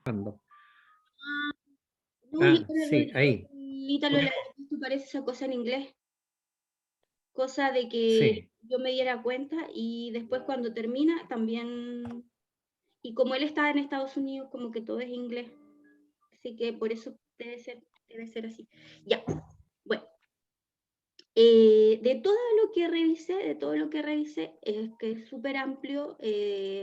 No, yo Sí, ahí. el ítalo parece esa cosa en inglés, cosa de que Sí. yo me diera cuenta y después cuando termina también, y como él está en Estados Unidos, como que todo es inglés, así que por eso debe ser así. Ya, bueno. De todo lo que revisé, es que es súper amplio,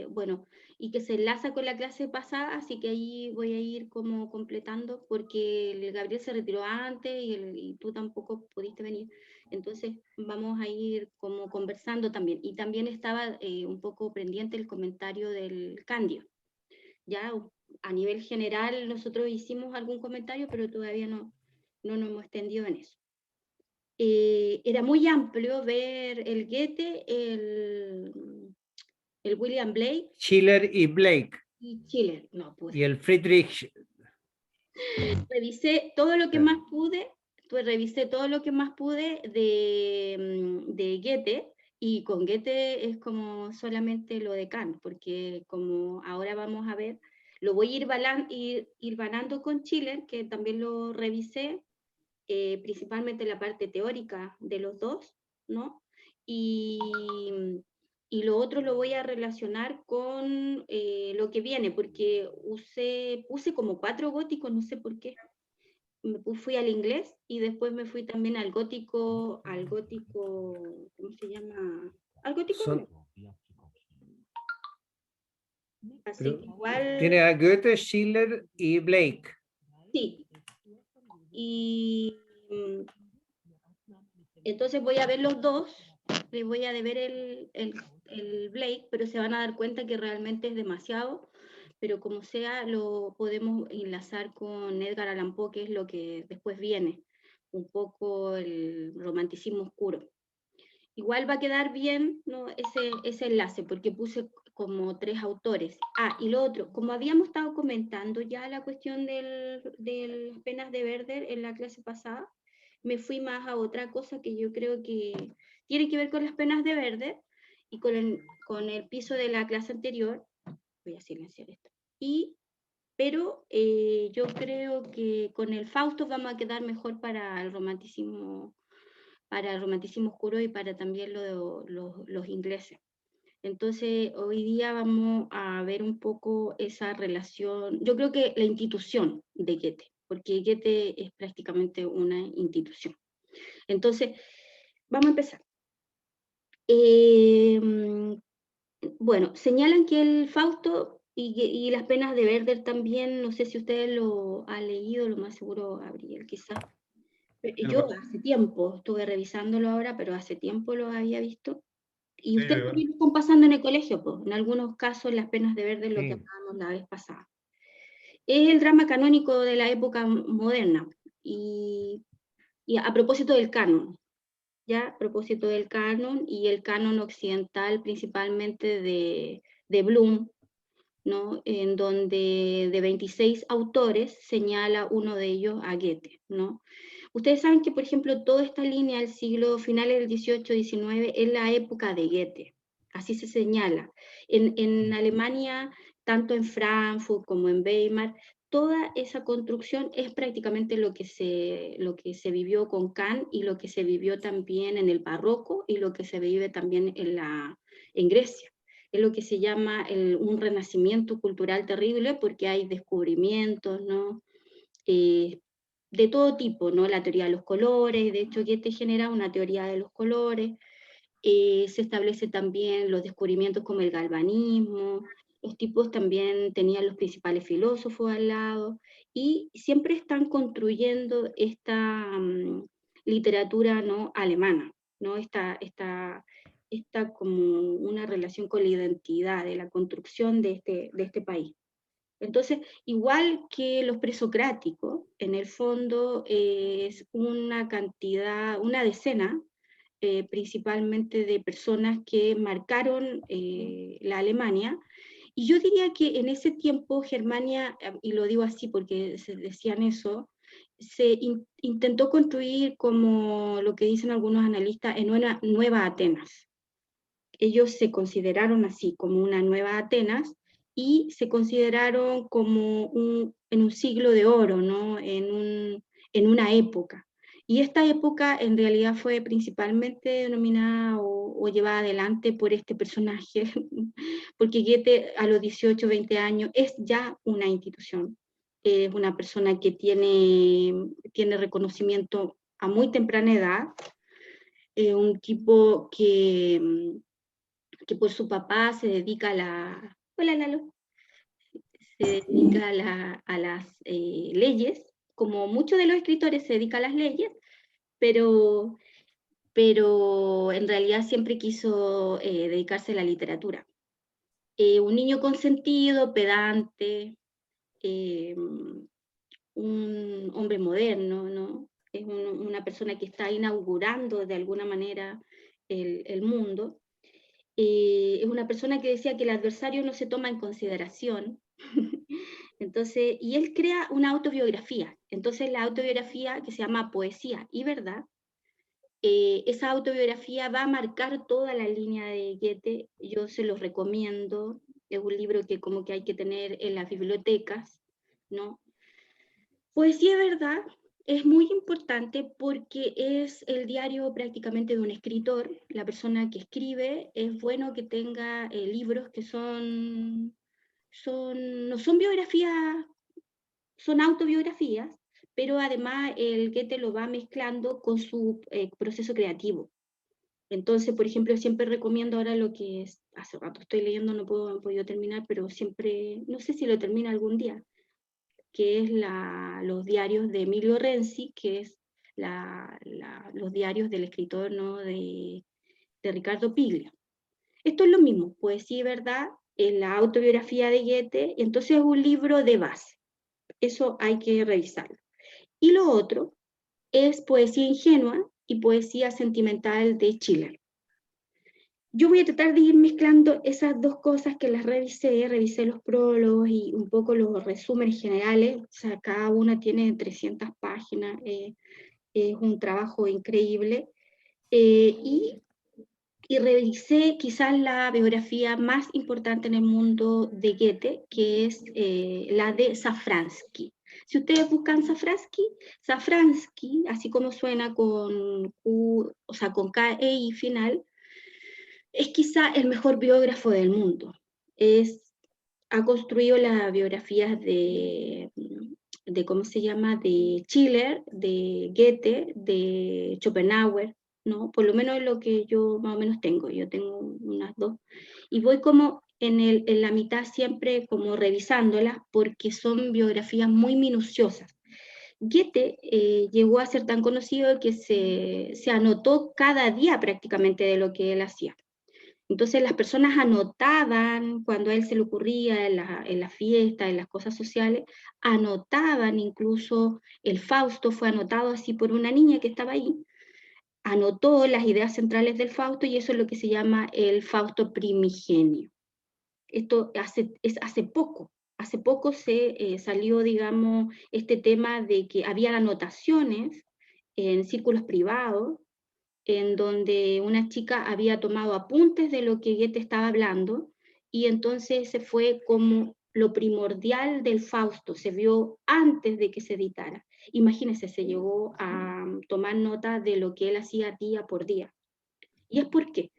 bueno, y que se enlaza con la clase pasada, así que ahí voy a ir como completando, porque el Gabriel se retiró antes y tú tampoco pudiste venir, entonces vamos a ir como conversando también. Y también estaba un poco pendiente el comentario del Candio, ya a nivel general nosotros hicimos algún comentario, pero todavía no nos hemos extendido en eso. Era muy amplio ver el Goethe, el William Blake Schiller y Blake. y Schiller. No Y pude. el Friedrich. Revisé todo lo que más pude, revisé todo lo que más pude de Goethe, y con Goethe es como solamente lo de Kant, porque como ahora vamos a ver, lo voy a ir banando con Schiller, que también lo revisé, principalmente la parte teórica de los dos, ¿no? Y, y lo otro lo voy a relacionar con lo que viene, porque puse como 4 góticos, no sé por qué. Fui al inglés y después me fui también al gótico, ¿cómo se llama? Al gótico Son, greco. Así pero que igual, tiene a Goethe, Schiller y Blake. sí. Y entonces voy a ver los dos, les voy a deber el Blake, pero se van a dar cuenta que realmente es demasiado, pero como sea, lo podemos enlazar con Edgar Allan Poe, que es lo que después viene, un poco el romanticismo oscuro. Igual va a quedar bien, ¿no? ese enlace, porque puse como 3 autores. Y lo otro, como habíamos estado comentando ya la cuestión de las penas de Werder en la clase pasada, me fui más a otra cosa que yo creo que tiene que ver con las penas de Werder y con el piso de la clase anterior. Voy a silenciar esto. Pero yo creo que con el Fausto vamos a quedar mejor para el romanticismo oscuro y para también los ingleses. Entonces, hoy día vamos a ver un poco esa relación, yo creo que la institución de Goethe, porque Goethe es prácticamente una institución. Entonces, vamos a empezar. Bueno, señalan que el Fausto y las penas de Werder también, no sé si ustedes lo han leído, lo más seguro Gabriel, quizás. Yo hace tiempo estuve revisándolo ahora, pero hace tiempo lo había visto. Y ustedes también lo están pasando en el colegio, pues, en algunos casos las penas de Werder, lo que hablábamos la vez pasada. Es el drama canónico de la época moderna. Y a propósito del canon, ¿ya? A propósito del canon y el canon occidental principalmente de Bloom, ¿no? En donde de 26 autores señala uno de ellos a Goethe, ¿no? Ustedes saben que, por ejemplo, toda esta línea del siglo finales del 18, 19 es la época de Goethe, así se señala. En Alemania, tanto en Frankfurt como en Weimar, toda esa construcción es prácticamente lo que se vivió con Kant y lo que se vivió también en el barroco y lo que se vive también en Grecia. Es lo que se llama un renacimiento cultural terrible porque hay descubrimientos, ¿no? De todo tipo, ¿no? La teoría de los colores, de hecho Goethe genera una teoría de los colores, se establece también los descubrimientos como el galvanismo, los tipos también tenían los principales filósofos al lado, y siempre están construyendo esta literatura, ¿no? Alemana, ¿no? Esta como una relación con la identidad de la construcción de este país. Entonces, igual que los presocráticos, en el fondo es una cantidad, una decena, principalmente de personas que marcaron la Alemania. Y yo diría que en ese tiempo Germania, y lo digo así porque se decían eso, intentó construir, como lo que dicen algunos analistas, en una nueva Atenas. Ellos se consideraron así, como una nueva Atenas, y se consideraron como en un siglo de oro, ¿no? En una época. Y esta época en realidad fue principalmente denominada o llevada adelante por este personaje, porque Goethe a los 18, 20 años es ya una institución, es una persona que tiene reconocimiento a muy temprana edad, un tipo que por su papá se dedica a la... Hola, Lalo. Se dedica a las leyes, como muchos de los escritores se dedican a las leyes, pero, pero en realidad siempre quiso dedicarse a la literatura. Un niño consentido, pedante, un hombre moderno, ¿no? Es una persona que está inaugurando de alguna manera el mundo. Es una persona que decía que el adversario no se toma en consideración. Entonces, y él crea una autobiografía. Entonces, la autobiografía que se llama Poesía y Verdad, esa autobiografía va a marcar toda la línea de Goethe. Yo se los recomiendo. Es un libro que como que hay que tener en las bibliotecas, ¿no? Poesía y Verdad es muy importante porque es el diario prácticamente de un escritor. La persona que escribe es bueno que tenga libros que no son biografías, son autobiografías, pero además el Goethe lo va mezclando con su proceso creativo. Entonces, por ejemplo, siempre recomiendo ahora lo que es, hace rato estoy leyendo, no he podido terminar, pero siempre, no sé si lo termina algún día, que es los diarios de Emilio Renzi, que es los diarios del escritor, ¿no? de Ricardo Piglia. Esto es lo mismo, Poesía y Verdad, en la autobiografía de Goethe, entonces es un libro de base. Eso hay que revisarlo. Y lo otro es Poesía ingenua y Poesía sentimental de Schiller. Yo voy a tratar de ir mezclando esas dos cosas que las revisé los prólogos y un poco los resúmenes generales, o sea, cada una tiene 300 páginas, es un trabajo increíble, y revisé quizás la biografía más importante en el mundo de Goethe, que es la de Safransky. Si ustedes buscan Safransky, así como suena con Q, o sea, con K-E-I final, es quizá el mejor biógrafo del mundo. Ha construido las biografías ¿cómo se llama? De Schiller, de Goethe, de Schopenhauer, ¿no? Por lo menos es lo que yo más o menos tengo. Yo tengo unas dos. Y voy como en la mitad siempre como revisándolas porque son biografías muy minuciosas. Goethe llegó a ser tan conocido que se anotó cada día prácticamente de lo que él hacía. Entonces las personas anotaban cuando a él se le ocurría en la fiesta, en las cosas sociales, anotaban incluso el Fausto fue anotado así por una niña que estaba ahí, anotó las ideas centrales del Fausto y eso es lo que se llama el Fausto primigenio. Esto es hace poco se salió, digamos, este tema de que había anotaciones en círculos privados en donde una chica había tomado apuntes de lo que Goethe estaba hablando, y entonces se fue como lo primordial del Fausto, se vio antes de que se editara. Imagínense, se llegó a tomar nota de lo que él hacía día por día. ¿Y es por qué?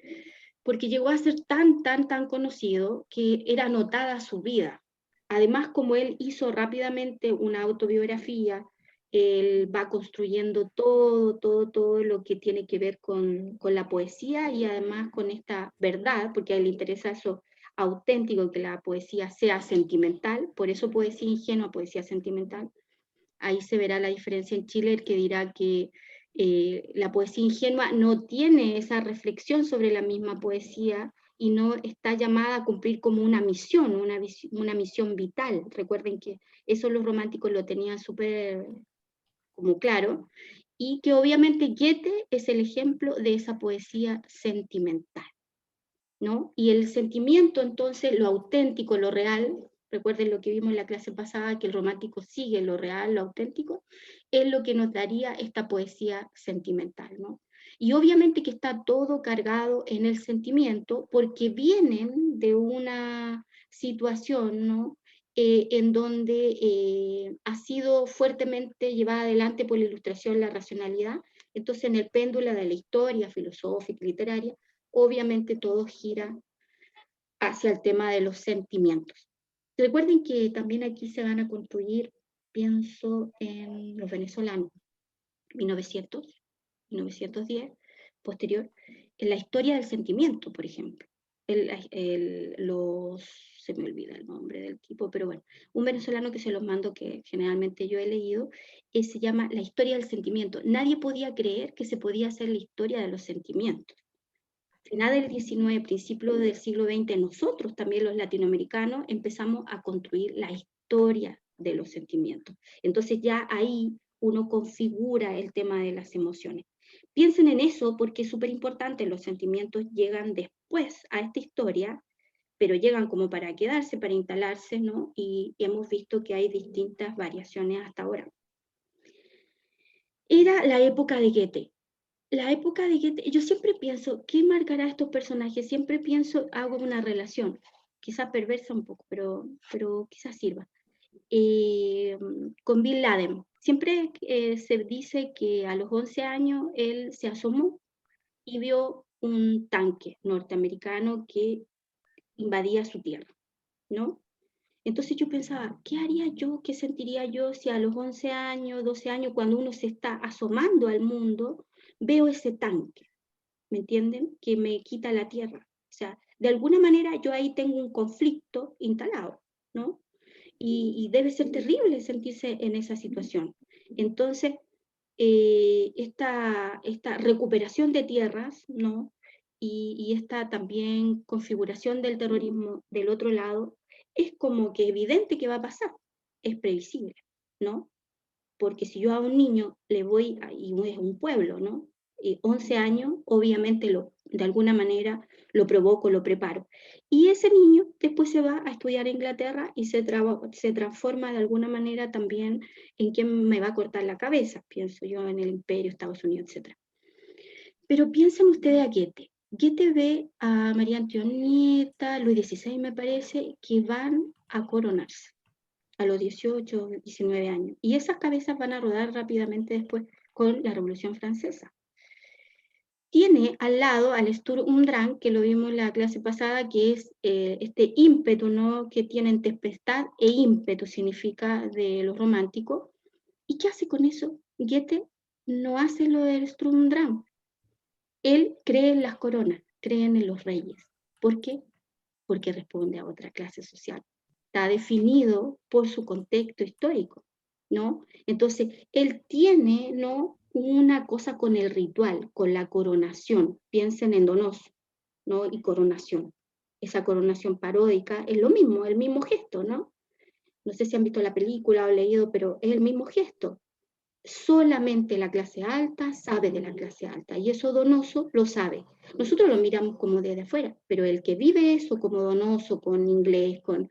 Porque llegó a ser tan conocido que era anotada su vida. Además, como él hizo rápidamente una autobiografía, él va construyendo todo lo que tiene que ver con la poesía y además con esta verdad, porque a él le interesa eso auténtico, que la poesía sea sentimental, por eso poesía ingenua, poesía sentimental. Ahí se verá la diferencia en Schiller, que dirá que la poesía ingenua no tiene esa reflexión sobre la misma poesía y no está llamada a cumplir como una misión, una misión vital. Recuerden que eso los románticos lo tenían súper como claro, y que obviamente Goethe es el ejemplo de esa poesía sentimental, ¿no? Y el sentimiento, entonces, lo auténtico, lo real, recuerden lo que vimos en la clase pasada, que el romántico sigue lo real, lo auténtico, es lo que nos daría esta poesía sentimental, ¿no? Y obviamente que está todo cargado en el sentimiento, porque vienen situación, ¿no? En donde ha sido fuertemente llevada adelante por la ilustración, la racionalidad. Entonces, en el péndulo de la historia filosófica, literaria, obviamente todo gira hacia el tema de los sentimientos. Recuerden que también aquí se van a construir, pienso en los venezolanos, 1900, 1910, posterior, en la historia del sentimiento, por ejemplo. Se me olvida el nombre del tipo, pero bueno, un venezolano que se los mando, que generalmente yo he leído, se llama La historia del sentimiento. Nadie podía creer que se podía hacer la historia de los sentimientos. Final del XIX, principio del siglo XX, nosotros también los latinoamericanos empezamos a construir la historia de los sentimientos. Entonces ya ahí uno configura el tema de las emociones. Piensen en eso porque es súper importante, los sentimientos llegan después a esta historia, pero llegan como para quedarse, para instalarse, ¿no? Y hemos visto que hay distintas variaciones hasta ahora. Era la época de Goethe. La época de Goethe, yo siempre pienso, ¿qué marcará a estos personajes? Siempre pienso, hago una relación, quizá perversa un poco, pero quizás sirva, con Bin Laden. Siempre se dice que a los 11 años él se asomó y vio un tanque norteamericano que invadía su tierra, ¿no? Entonces yo pensaba, ¿qué haría yo, qué sentiría yo si a los 11 años, 12 años, cuando uno se está asomando al mundo, veo ese tanque? ¿Me entienden? Que me quita la tierra. O sea, de alguna manera yo ahí tengo un conflicto instalado, ¿no? Y debe ser terrible sentirse en esa situación. Entonces, esta recuperación de tierras, ¿no? Y esta también configuración del terrorismo del otro lado, es como que evidente que va a pasar, es previsible, ¿no? Porque si yo a un niño le voy, y es un pueblo, ¿no? 11 años, obviamente de alguna manera lo provoco, lo preparo. Y ese niño después se va a estudiar a Inglaterra y se transforma de alguna manera también en quien me va a cortar la cabeza, pienso yo en el imperio, Estados Unidos, etc. Pero piensen ustedes a Goethe. Goethe ve a María Antonieta, Luis XVI me parece, que van a coronarse a los 18, 19 años. Y esas cabezas van a rodar rápidamente después con la Revolución Francesa. Tiene al lado al Sturm und Drang, que lo vimos en la clase pasada, que es este ímpetu, ¿no? Que tienen tempestad e ímpetu, significa de lo romántico. ¿Y qué hace con eso? Goethe no hace lo del Sturm und Drang. Él cree en las coronas, cree en los reyes. ¿Por qué? Porque responde a otra clase social. Está definido por su contexto histórico, ¿no? Entonces, él tiene, ¿no? Una cosa con el ritual, con la coronación. Piensen en Donoso, ¿no? Y coronación. Esa coronación paródica es lo mismo, el mismo gesto, ¿no? No sé si han visto la película o leído, pero es el mismo gesto. Solamente la clase alta sabe de la clase alta, y eso Donoso lo sabe. Nosotros lo miramos como desde afuera, pero el que vive eso como Donoso, con inglés, con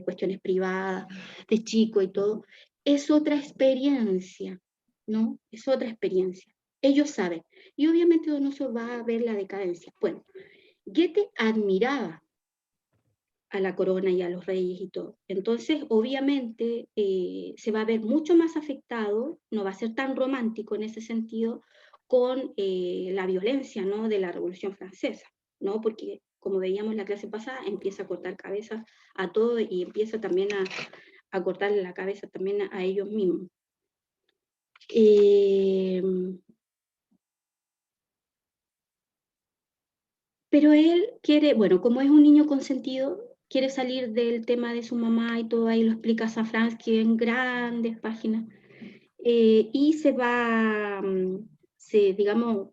cuestiones privadas, de chico y todo, es otra experiencia, ¿no? Es otra experiencia. Ellos saben. Y obviamente Donoso va a ver la decadencia. Bueno, Goethe admiraba a la corona y a los reyes y todo. Entonces, obviamente, se va a ver mucho más afectado, no va a ser tan romántico en ese sentido, con la violencia, ¿no? De la Revolución Francesa, ¿no? Porque, como veíamos en la clase pasada, empieza a cortar cabezas a todo y empieza también a cortarle la cabeza también a ellos mismos. Pero él quiere, bueno, como es un niño consentido, quiere salir del tema de su mamá y todo, ahí lo explica Safransky en grandes páginas, y se va, digamos,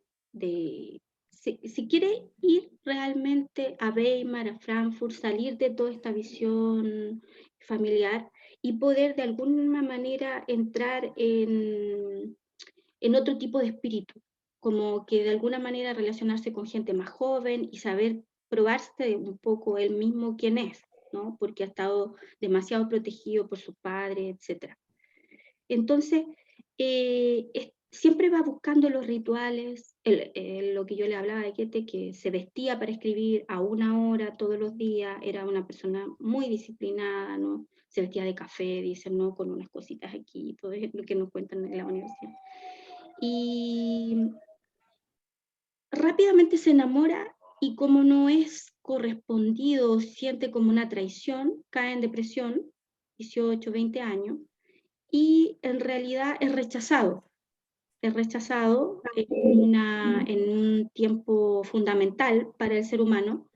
si quiere ir realmente a Weimar, a Frankfurt, salir de toda esta visión familiar y poder de alguna manera entrar en otro tipo de espíritu, como que de alguna manera relacionarse con gente más joven y saber probarse un poco él mismo quién es, ¿no? Porque ha estado demasiado protegido por su padre, etc. Entonces, siempre va buscando los rituales, lo que yo le hablaba de Goethe, que se vestía para escribir a una hora todos los días, era una persona muy disciplinada, ¿no? Se vestía de café, dicen, ¿no? Con unas cositas aquí, todo es lo que nos cuentan en la universidad. Y rápidamente se enamora y como no es correspondido, siente como una traición, cae en depresión, 18, 20 años, y en realidad es rechazado en un tiempo fundamental para el ser humano,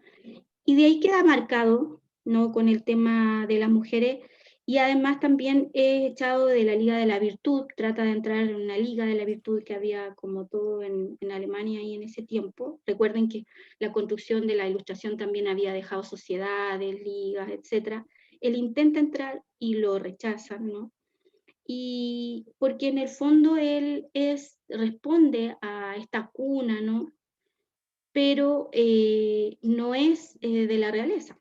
y de ahí queda marcado, ¿no? Con el tema de las mujeres, y además también es echado de la Liga de la Virtud, trata de entrar en una Liga de la Virtud que había como todo en Alemania y en ese tiempo. Recuerden que la construcción de la Ilustración también había dejado sociedades, ligas, etc. Él intenta entrar y lo rechazan, ¿no? Y porque en el fondo él responde a esta cuna, ¿no? Pero no es de la realeza,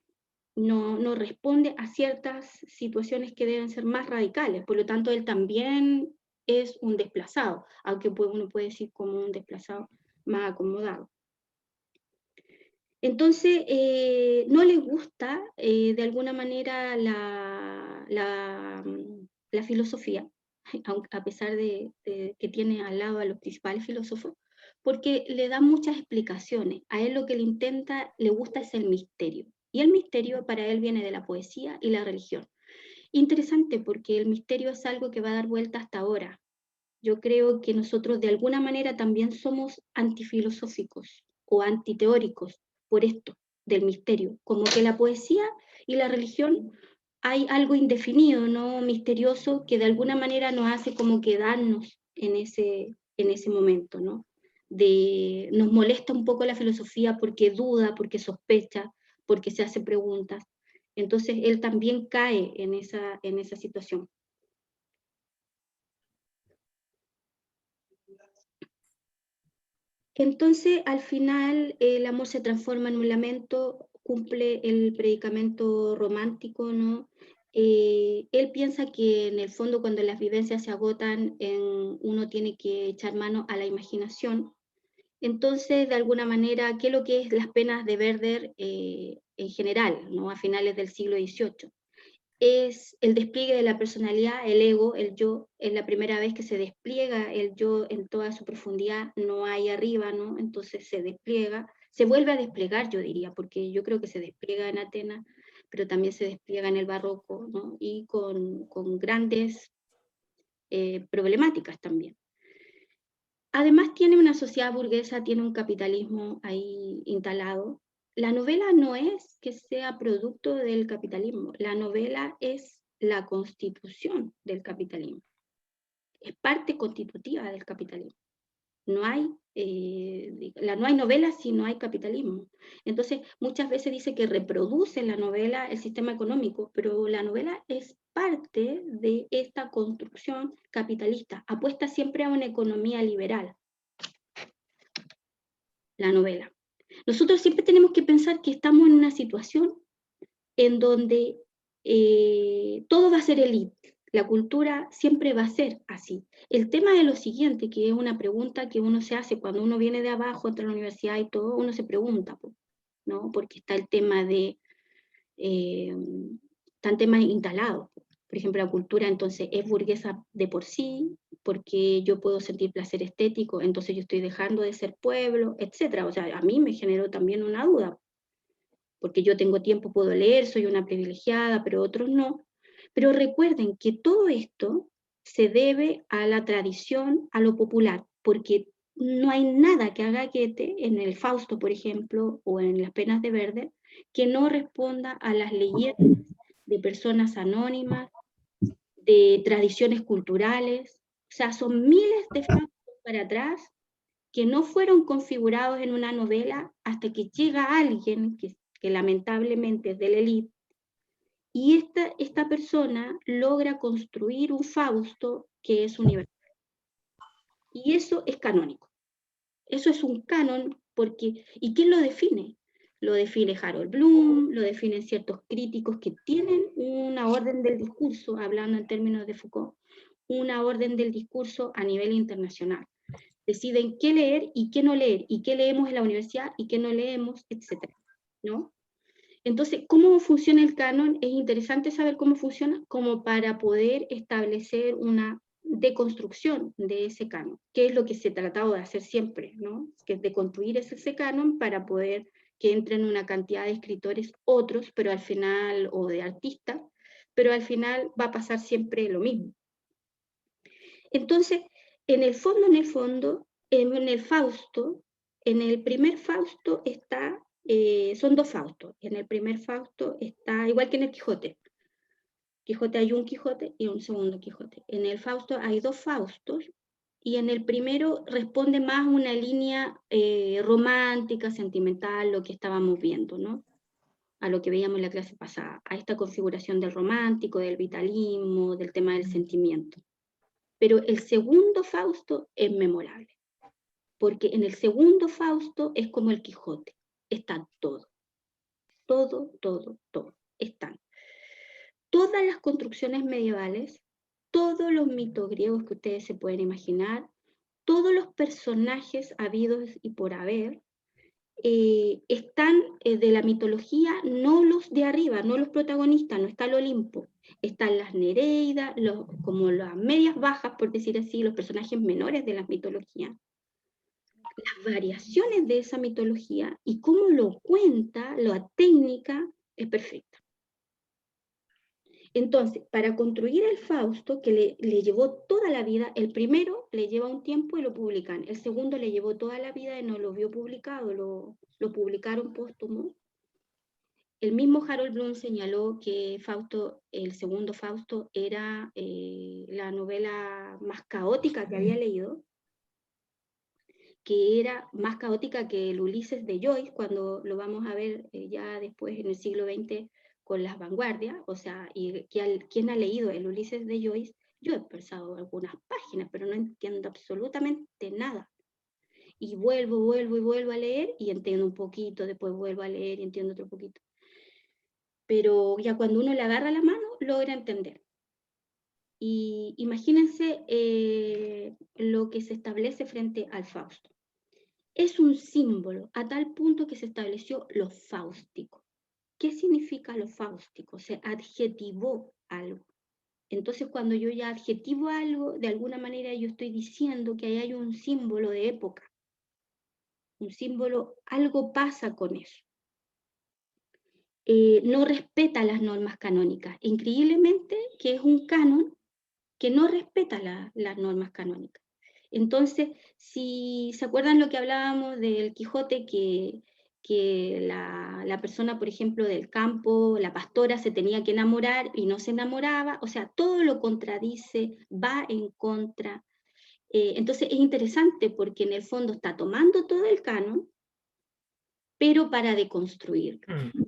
no responde a ciertas situaciones que deben ser más radicales, por lo tanto él también es un desplazado, aunque uno puede decir como un desplazado más acomodado. Entonces, no les gusta de alguna manera la filosofía, a pesar de que tiene al lado a los principales filósofos, porque le da muchas explicaciones. A él lo que le gusta es el misterio. Y el misterio para él viene de la poesía y la religión. Interesante porque el misterio es algo que va a dar vuelta hasta ahora. Yo creo que nosotros de alguna manera también somos antifilosóficos o antiteóricos por esto del misterio, como que la poesía y la religión hay algo indefinido, ¿no? Misterioso, que de alguna manera nos hace como quedarnos en ese momento, ¿no? Nos molesta un poco la filosofía porque duda, porque sospecha, porque se hace preguntas. Entonces él también cae en esa situación. Entonces, al final, el amor se transforma en un lamento, cumple el predicamento romántico, ¿no? Él piensa que en el fondo cuando las vivencias se agotan, uno tiene que echar mano a la imaginación. Entonces, de alguna manera, ¿qué es lo que es las penas de Werder en general, ¿no? A finales del siglo XVIII? Es el despliegue de la personalidad, el ego, el yo, es la primera vez que se despliega el yo en toda su profundidad, no hay arriba, ¿no? Entonces se despliega, se vuelve a desplegar, yo diría, porque yo creo que se despliega en Atenas, pero también se despliega en el barroco, ¿no? Y con grandes problemáticas también. Además tiene una sociedad burguesa, tiene un capitalismo ahí instalado. La novela no es que sea producto del capitalismo, la novela es la constitución del capitalismo, es parte constitutiva del capitalismo. No hay, no hay novela si no hay capitalismo. Entonces, muchas veces dice que reproduce la novela el sistema económico, pero la novela es parte de esta construcción capitalista, apuesta siempre a una economía liberal, la novela. Nosotros siempre tenemos que pensar que estamos en una situación en donde todo va a ser elite, la cultura siempre va a ser así. El tema es lo siguiente, que es una pregunta que uno se hace cuando uno viene de abajo, entra a la universidad y todo, uno se pregunta, ¿no? Porque está el tema están temas instalados. Por ejemplo, la cultura entonces es burguesa de por sí, porque yo puedo sentir placer estético, entonces yo estoy dejando de ser pueblo, etcétera. O sea, a mí me generó también una duda, porque yo tengo tiempo, puedo leer, soy una privilegiada, pero otros no. Pero recuerden que todo esto se debe a la tradición, a lo popular, porque no hay nada que haga Goethe en el Fausto, por ejemplo, o en las penas de Werder, que no responda a las leyendas de personas anónimas, de tradiciones culturales. O sea, son miles de factos para atrás que no fueron configurados en una novela hasta que llega alguien que lamentablemente es de la élite, y esta persona logra construir un Fausto que es universal. Y eso es canónico. Eso es un canon porque, ¿y quién lo define? Lo define Harold Bloom, lo definen ciertos críticos que tienen una orden del discurso, hablando en términos de Foucault, una orden del discurso a nivel internacional. Deciden qué leer y qué no leer, y qué leemos en la universidad y qué no leemos, etc. ¿No? Entonces, ¿cómo funciona el canon? Es interesante saber cómo funciona, como para poder establecer una deconstrucción de ese canon, que es lo que se ha tratado de hacer siempre, ¿no? Que es de construir ese canon para poder que entren una cantidad de escritores otros, pero al final, o de artistas, pero al final va a pasar siempre lo mismo. Entonces, en el fondo, en el Fausto, en el primer Fausto está, son dos Faustos. En el primer Fausto está, igual que en el Quijote. Quijote hay un Quijote y un segundo Quijote. En el Fausto hay dos Faustos, y en el primero responde más una línea romántica, sentimental, lo que estábamos viendo, ¿no? A lo que veíamos en la clase pasada, a esta configuración del romántico, del vitalismo, del tema del sentimiento. Pero el segundo Fausto es memorable, porque en el segundo Fausto es como el Quijote, está todo, están todas las construcciones medievales, todos los mitos griegos que ustedes se pueden imaginar, todos los personajes habidos y por haber, están de la mitología, no los de arriba, no los protagonistas, no está el Olimpo, están las Nereidas, como las medias bajas, por decir así, los personajes menores de las mitologías, las variaciones de esa mitología y cómo lo cuenta, la técnica es perfecta. Entonces, para construir el Fausto, que le llevó toda la vida, el primero le lleva un tiempo y lo publican, el segundo le llevó toda la vida y no lo vio publicado, lo publicaron póstumo. El mismo Harold Bloom señaló que Fausto, el segundo Fausto, era la novela más caótica que había leído, que era más caótica que el Ulises de Joyce, cuando lo vamos a ver ya después en el siglo XX con las vanguardias, o sea, y ¿quién ha leído el Ulises de Joyce? Yo he pasado algunas páginas, pero no entiendo absolutamente nada. Y vuelvo a leer y entiendo un poquito, después vuelvo a leer y entiendo otro poquito. Pero ya cuando uno le agarra la mano, logra entender. Y imagínense lo que se establece frente al Fausto. Es un símbolo a tal punto que se estableció lo fáustico. ¿Qué significa lo fáustico? Se adjetivó algo. Entonces, cuando yo ya adjetivo algo, de alguna manera yo estoy diciendo que ahí hay un símbolo de época. Un símbolo, algo pasa con eso. No respeta las normas canónicas. Increíblemente que es un canon que no respeta las normas canónicas. Entonces, si se acuerdan lo que hablábamos del Quijote, que la persona, por ejemplo, del campo, la pastora, se tenía que enamorar y no se enamoraba, o sea, todo lo contradice, va en contra. Entonces es interesante porque en el fondo está tomando todo el canon, pero para deconstruir.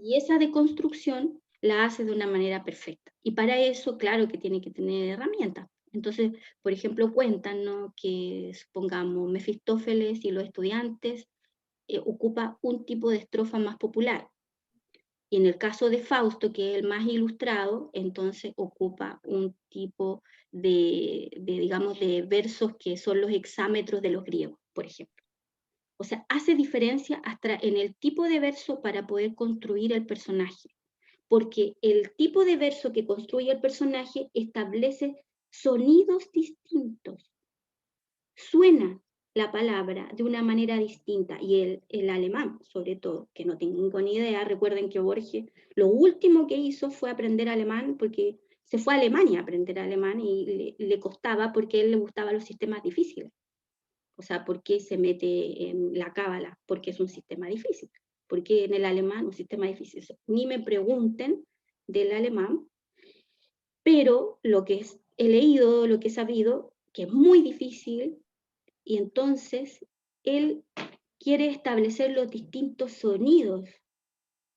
Y esa deconstrucción la hace de una manera perfecta. Y para eso, claro que tiene que tener herramientas. Entonces, por ejemplo, cuentan, ¿no?, que supongamos Mefistófeles y los estudiantes ocupa un tipo de estrofa más popular. Y en el caso de Fausto, que es el más ilustrado, entonces ocupa un tipo digamos, de versos que son los hexámetros de los griegos, por ejemplo. O sea, hace diferencia hasta en el tipo de verso para poder construir el personaje, porque el tipo de verso que construye el personaje establece sonidos distintos. Suena la palabra de una manera distinta, y el alemán, sobre todo, que no tengo ni idea. Recuerden que Borges lo último que hizo fue aprender alemán, porque se fue a Alemania a aprender alemán y le costaba, porque a él le gustaban los sistemas difíciles. O sea, ¿por qué se mete en la cábala? Porque es un sistema difícil. ¿Por qué en el alemán un sistema difícil? Ni me pregunten del alemán, pero lo que he leído, lo que he sabido, que es muy difícil, y entonces él quiere establecer los distintos sonidos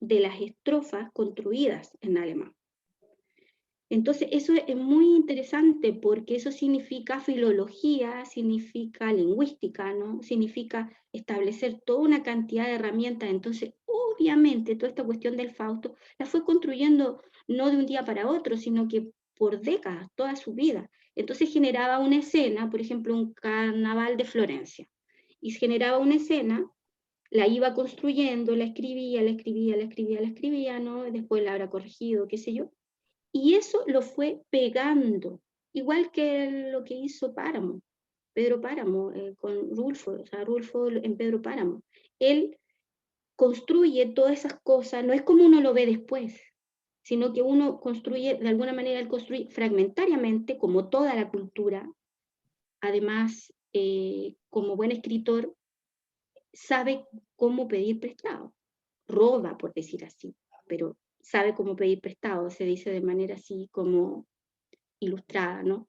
de las estrofas construidas en alemán. Entonces, eso es muy interesante porque eso significa filología, significa lingüística, ¿no? Significa establecer toda una cantidad de herramientas. Entonces, obviamente, toda esta cuestión del Fausto la fue construyendo no de un día para otro, sino que por décadas, toda su vida. Entonces generaba una escena, por ejemplo, un carnaval de Florencia, y generaba una escena, la iba construyendo, la escribía, ¿no? Después la habrá corregido, qué sé yo, y eso lo fue pegando, igual que lo que hizo Páramo, Pedro Páramo, con Rulfo, o sea, Rulfo en Pedro Páramo. Él construye todas esas cosas, no es como uno lo ve después, sino que uno construye, de alguna manera él construye fragmentariamente, como toda la cultura. Además, como buen escritor, sabe cómo pedir prestado, roba, por decir así, pero sabe cómo pedir prestado, se dice de manera así como ilustrada, ¿no?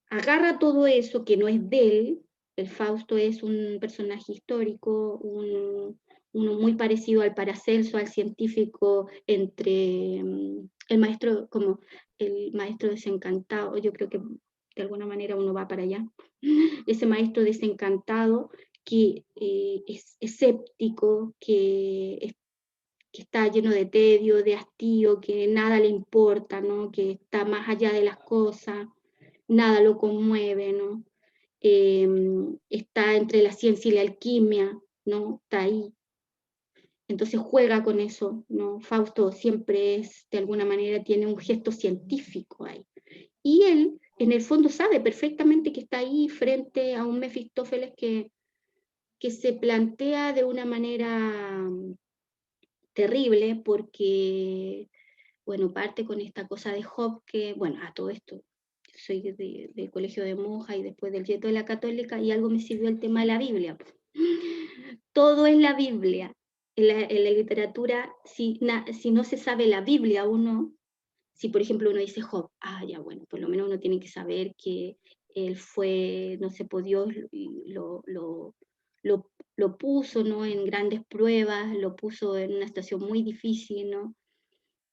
Agarra todo eso que no es de él. El Fausto es un personaje histórico, uno muy parecido al Paracelso, al científico, entre el maestro, como el maestro desencantado. Yo creo que de alguna manera uno va para allá. Ese maestro desencantado que es escéptico, que está lleno de tedio, de hastío, que nada le importa, ¿no? Que está más allá de las cosas, nada lo conmueve, ¿no? Está entre la ciencia y la alquimia, ¿no? Está ahí. Entonces juega con eso, ¿no? Fausto siempre es, de alguna manera, tiene un gesto científico ahí. Y él, en el fondo, sabe perfectamente que está ahí frente a un Mefistófeles que se plantea de una manera terrible, porque, bueno, parte con esta cosa de Job, que, bueno, a todo esto, soy del colegio de monjas y después del yeto de la católica, y algo me sirvió el tema de la Biblia. Todo es la Biblia. En la literatura, si no se sabe la Biblia uno, si por ejemplo uno dice Job, ya bueno, por lo menos uno tiene que saber que él fue, no sé, por Dios lo, lo puso, ¿no? En grandes pruebas, lo puso en una situación muy difícil, ¿no?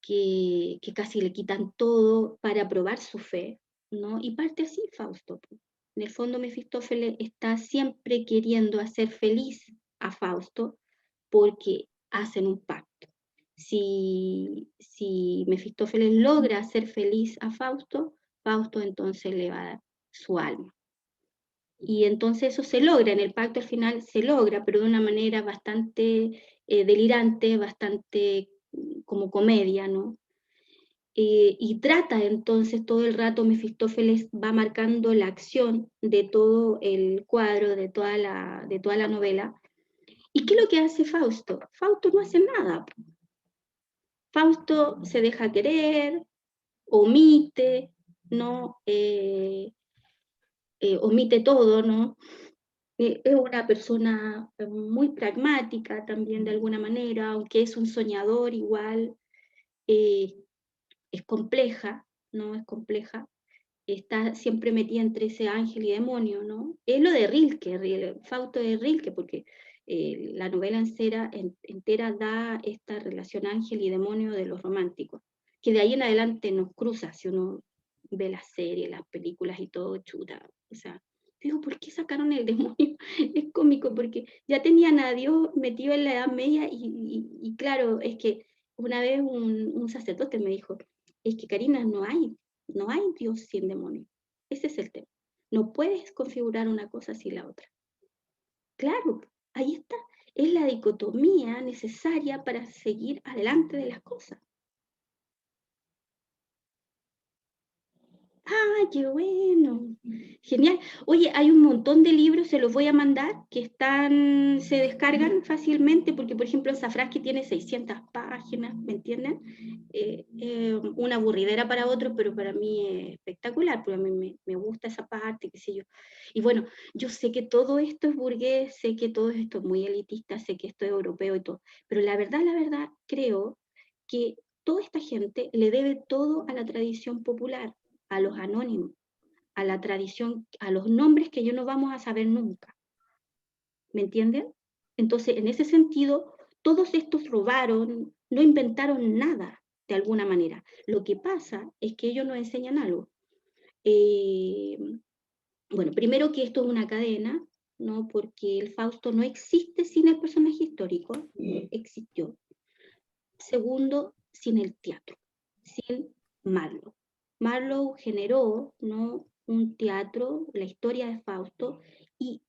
Que casi le quitan todo para probar su fe, ¿no? Y parte así Fausto. En el fondo Mefistófeles está siempre queriendo hacer feliz a Fausto porque hacen un pacto. Si Mefistófeles logra hacer feliz a Fausto, Fausto entonces le va a dar su alma. Y entonces eso se logra, en el pacto al final se logra, pero de una manera bastante delirante, bastante como comedia, ¿no? Y trata entonces todo el rato, Mefistófeles va marcando la acción de todo el cuadro, de toda la novela. ¿Y qué es lo que hace Fausto? Fausto no hace nada. Fausto se deja querer, omite, ¿no? Omite todo, ¿no? Es una persona muy pragmática también de alguna manera, aunque es un soñador igual, es compleja, ¿no? Es compleja, está siempre metida entre ese ángel y demonio, ¿no? Es lo de Rilke, Fausto de Rilke, porque la novela entera da esta relación ángel y demonio de los románticos, que de ahí en adelante nos cruza, si uno ve las series, las películas y todo, chuta, o sea, digo, ¿por qué sacaron el demonio? Es cómico, porque ya tenían a Dios metido en la Edad Media y claro, es que una vez un sacerdote me dijo, es que Karina, no hay Dios sin demonio. Ese es el tema. No puedes configurar una cosa sin la otra. Claro, ahí está. Es la dicotomía necesaria para seguir adelante de las cosas. Qué bueno. Genial. Oye, hay un montón de libros, se los voy a mandar, se descargan fácilmente, porque por ejemplo Safraski tiene 600 páginas, ¿me entienden? Una aburridera para otros, pero para mí es espectacular, porque a mí me gusta esa parte, qué sé yo. Y bueno, yo sé que todo esto es burgués, sé que todo esto es muy elitista, sé que esto es europeo y todo, pero la verdad, creo que toda esta gente le debe todo a la tradición popular, a los anónimos, a la tradición, a los nombres que yo no vamos a saber nunca. ¿Me entienden? Entonces, en ese sentido, todos estos robaron, no inventaron nada, de alguna manera. Lo que pasa es que ellos nos enseñan algo. Bueno, primero que esto es una cadena, ¿no? Porque el Fausto no existe sin el personaje histórico, existió. Segundo, sin el teatro, sin Marlowe. Marlowe generó, ¿no?, un teatro, la historia de Fausto, y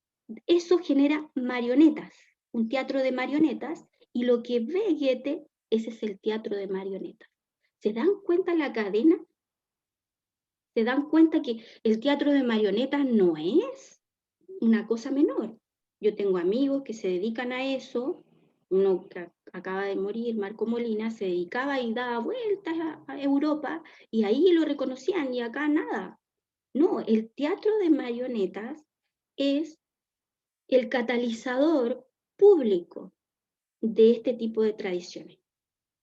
eso genera marionetas, un teatro de marionetas, y lo que ve Goethe, ese es el teatro de marionetas. ¿Se dan cuenta la cadena? ¿Se dan cuenta que el teatro de marionetas no es una cosa menor? Yo tengo amigos que se dedican a eso, uno que acaba de morir, Marco Molina, se dedicaba y daba vueltas a Europa, y ahí lo reconocían, y acá nada. No, el teatro de marionetas es el catalizador público de este tipo de tradiciones.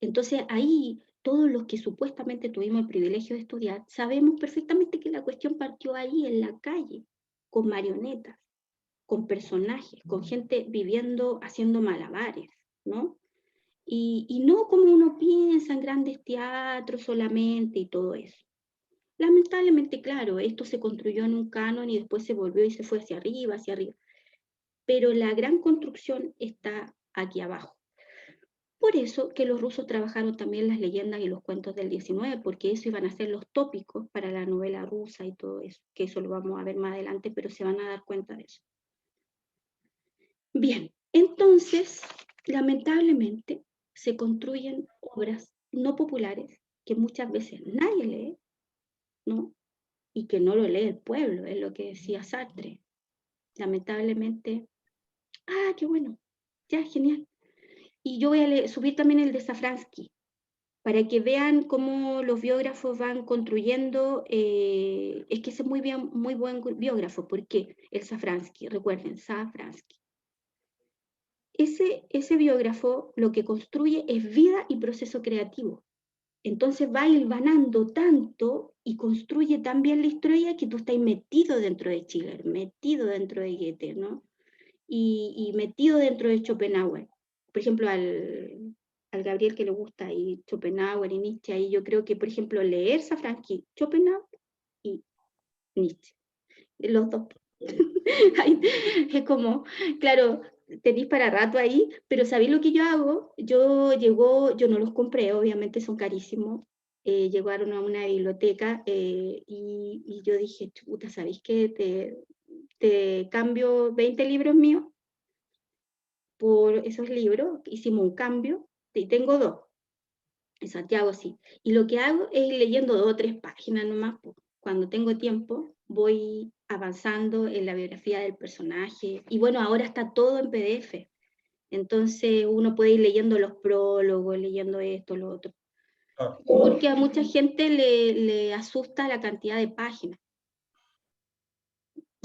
Entonces ahí todos los que supuestamente tuvimos el privilegio de estudiar, sabemos perfectamente que la cuestión partió ahí en la calle, con marionetas, con personajes, con gente viviendo, haciendo malabares, ¿no? Y no como uno piensa en grandes teatros solamente y todo eso. Lamentablemente, claro, esto se construyó en un canon y después se volvió y se fue hacia arriba, hacia arriba. Pero la gran construcción está aquí abajo. Por eso que los rusos trabajaron también las leyendas y los cuentos del 19, porque eso iban a ser los tópicos para la novela rusa y todo eso, que eso lo vamos a ver más adelante, pero se van a dar cuenta de eso. Bien, entonces, lamentablemente, se construyen obras no populares que muchas veces nadie lee, ¿no? Y que no lo lee el pueblo, es lo que decía Sartre. Lamentablemente, qué bueno, ya, genial. Y yo voy a subir también el de Safransky, para que vean cómo los biógrafos van construyendo, es que es muy, bien, muy buen biógrafo, porque el Safransky, recuerden, Safransky. Ese biógrafo lo que construye es vida y proceso creativo. Entonces va hilvanando tanto y construye tan bien la historia que tú estás metido dentro de Schiller, metido dentro de Goethe, ¿no? Y metido dentro de Schopenhauer. Por ejemplo, al Gabriel que le gusta y Schopenhauer y Nietzsche, ahí yo creo que, por ejemplo, leer Safransky, Schopenhauer y Nietzsche, los dos. Es como, claro, tenéis para rato ahí, pero ¿sabéis lo que yo hago? Yo no los compré, obviamente son carísimos, llegaron a una biblioteca y yo dije, chuta, ¿sabéis qué? Te cambio 20 libros míos por esos libros, hicimos un cambio, y tengo dos, en Santiago sí, y lo que hago es ir leyendo 2 o 3 páginas nomás, cuando tengo tiempo, voy avanzando en la biografía del personaje, y bueno, ahora está todo en PDF, entonces uno puede ir leyendo los prólogos, leyendo esto, lo otro, porque a mucha gente le asusta la cantidad de páginas.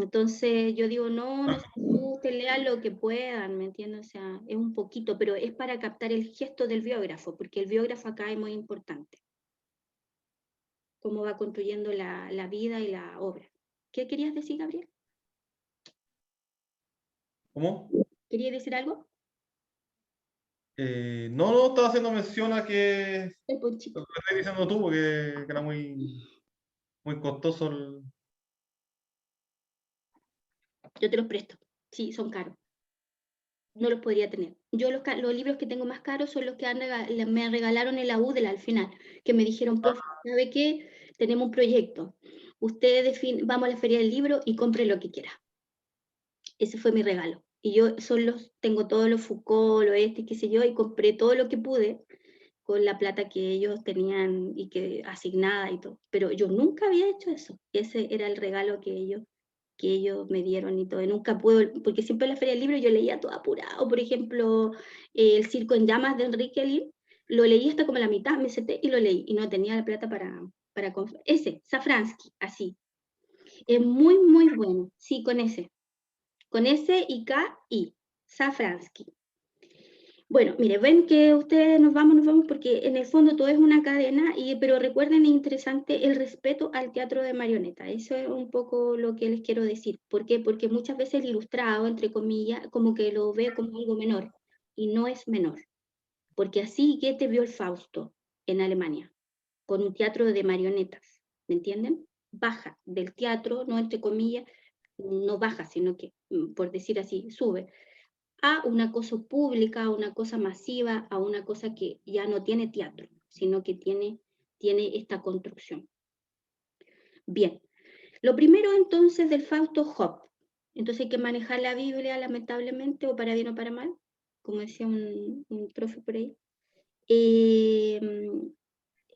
Entonces yo digo, no se asusten, lean lo que puedan, ¿me entiendes? O sea, es un poquito, pero es para captar el gesto del biógrafo, porque el biógrafo acá es muy importante, cómo va construyendo la vida y la obra. ¿Qué querías decir, Gabriel? ¿Cómo? ¿Querías decir algo? No, estaba haciendo mención a que El ponchito. lo que estás diciendo tú, porque que era muy costoso Yo te los presto. Sí, son caros. No los podría tener. Yo los libros que tengo más caros son los que me regalaron en la UDELA al final, que me dijeron, profe, ¿sabe qué? Tenemos un proyecto. Usted vamos a la feria del libro y compre lo que quiera. Ese fue mi regalo. Y yo tengo todos los Foucault, qué sé yo, y compré todo lo que pude con la plata que ellos tenían y que asignada y todo. Pero yo nunca había hecho eso. Ese era el regalo que ellos me dieron y todo. Y nunca pude, porque siempre en la Feria del Libro yo leía todo apurado. Por ejemplo, El Circo en Llamas de Enrique Lin, lo leí hasta como la mitad, me senté y lo leí. Y no tenía la plata para comprar. Ese, Safransky, así. Es muy, muy bueno. Sí, con ese. Con S y K I. Safransky. Bueno, mire, ven que ustedes nos vamos porque en el fondo todo es una cadena, pero recuerden, es interesante el respeto al teatro de marioneta. Eso es un poco lo que les quiero decir. ¿Por qué? Porque muchas veces el ilustrado, entre comillas, como que lo ve como algo menor, y no es menor. Porque así Goethe vio el Fausto en Alemania, con un teatro de marionetas, ¿me entienden? Baja del teatro, no entre comillas, no baja, sino que, por decir así, sube a una cosa pública, a una cosa masiva, a una cosa que ya no tiene teatro, sino que tiene esta construcción. Bien, lo primero entonces del Fausto, Job. Entonces hay que manejar la Biblia, lamentablemente, o para bien o para mal, como decía un profe por ahí.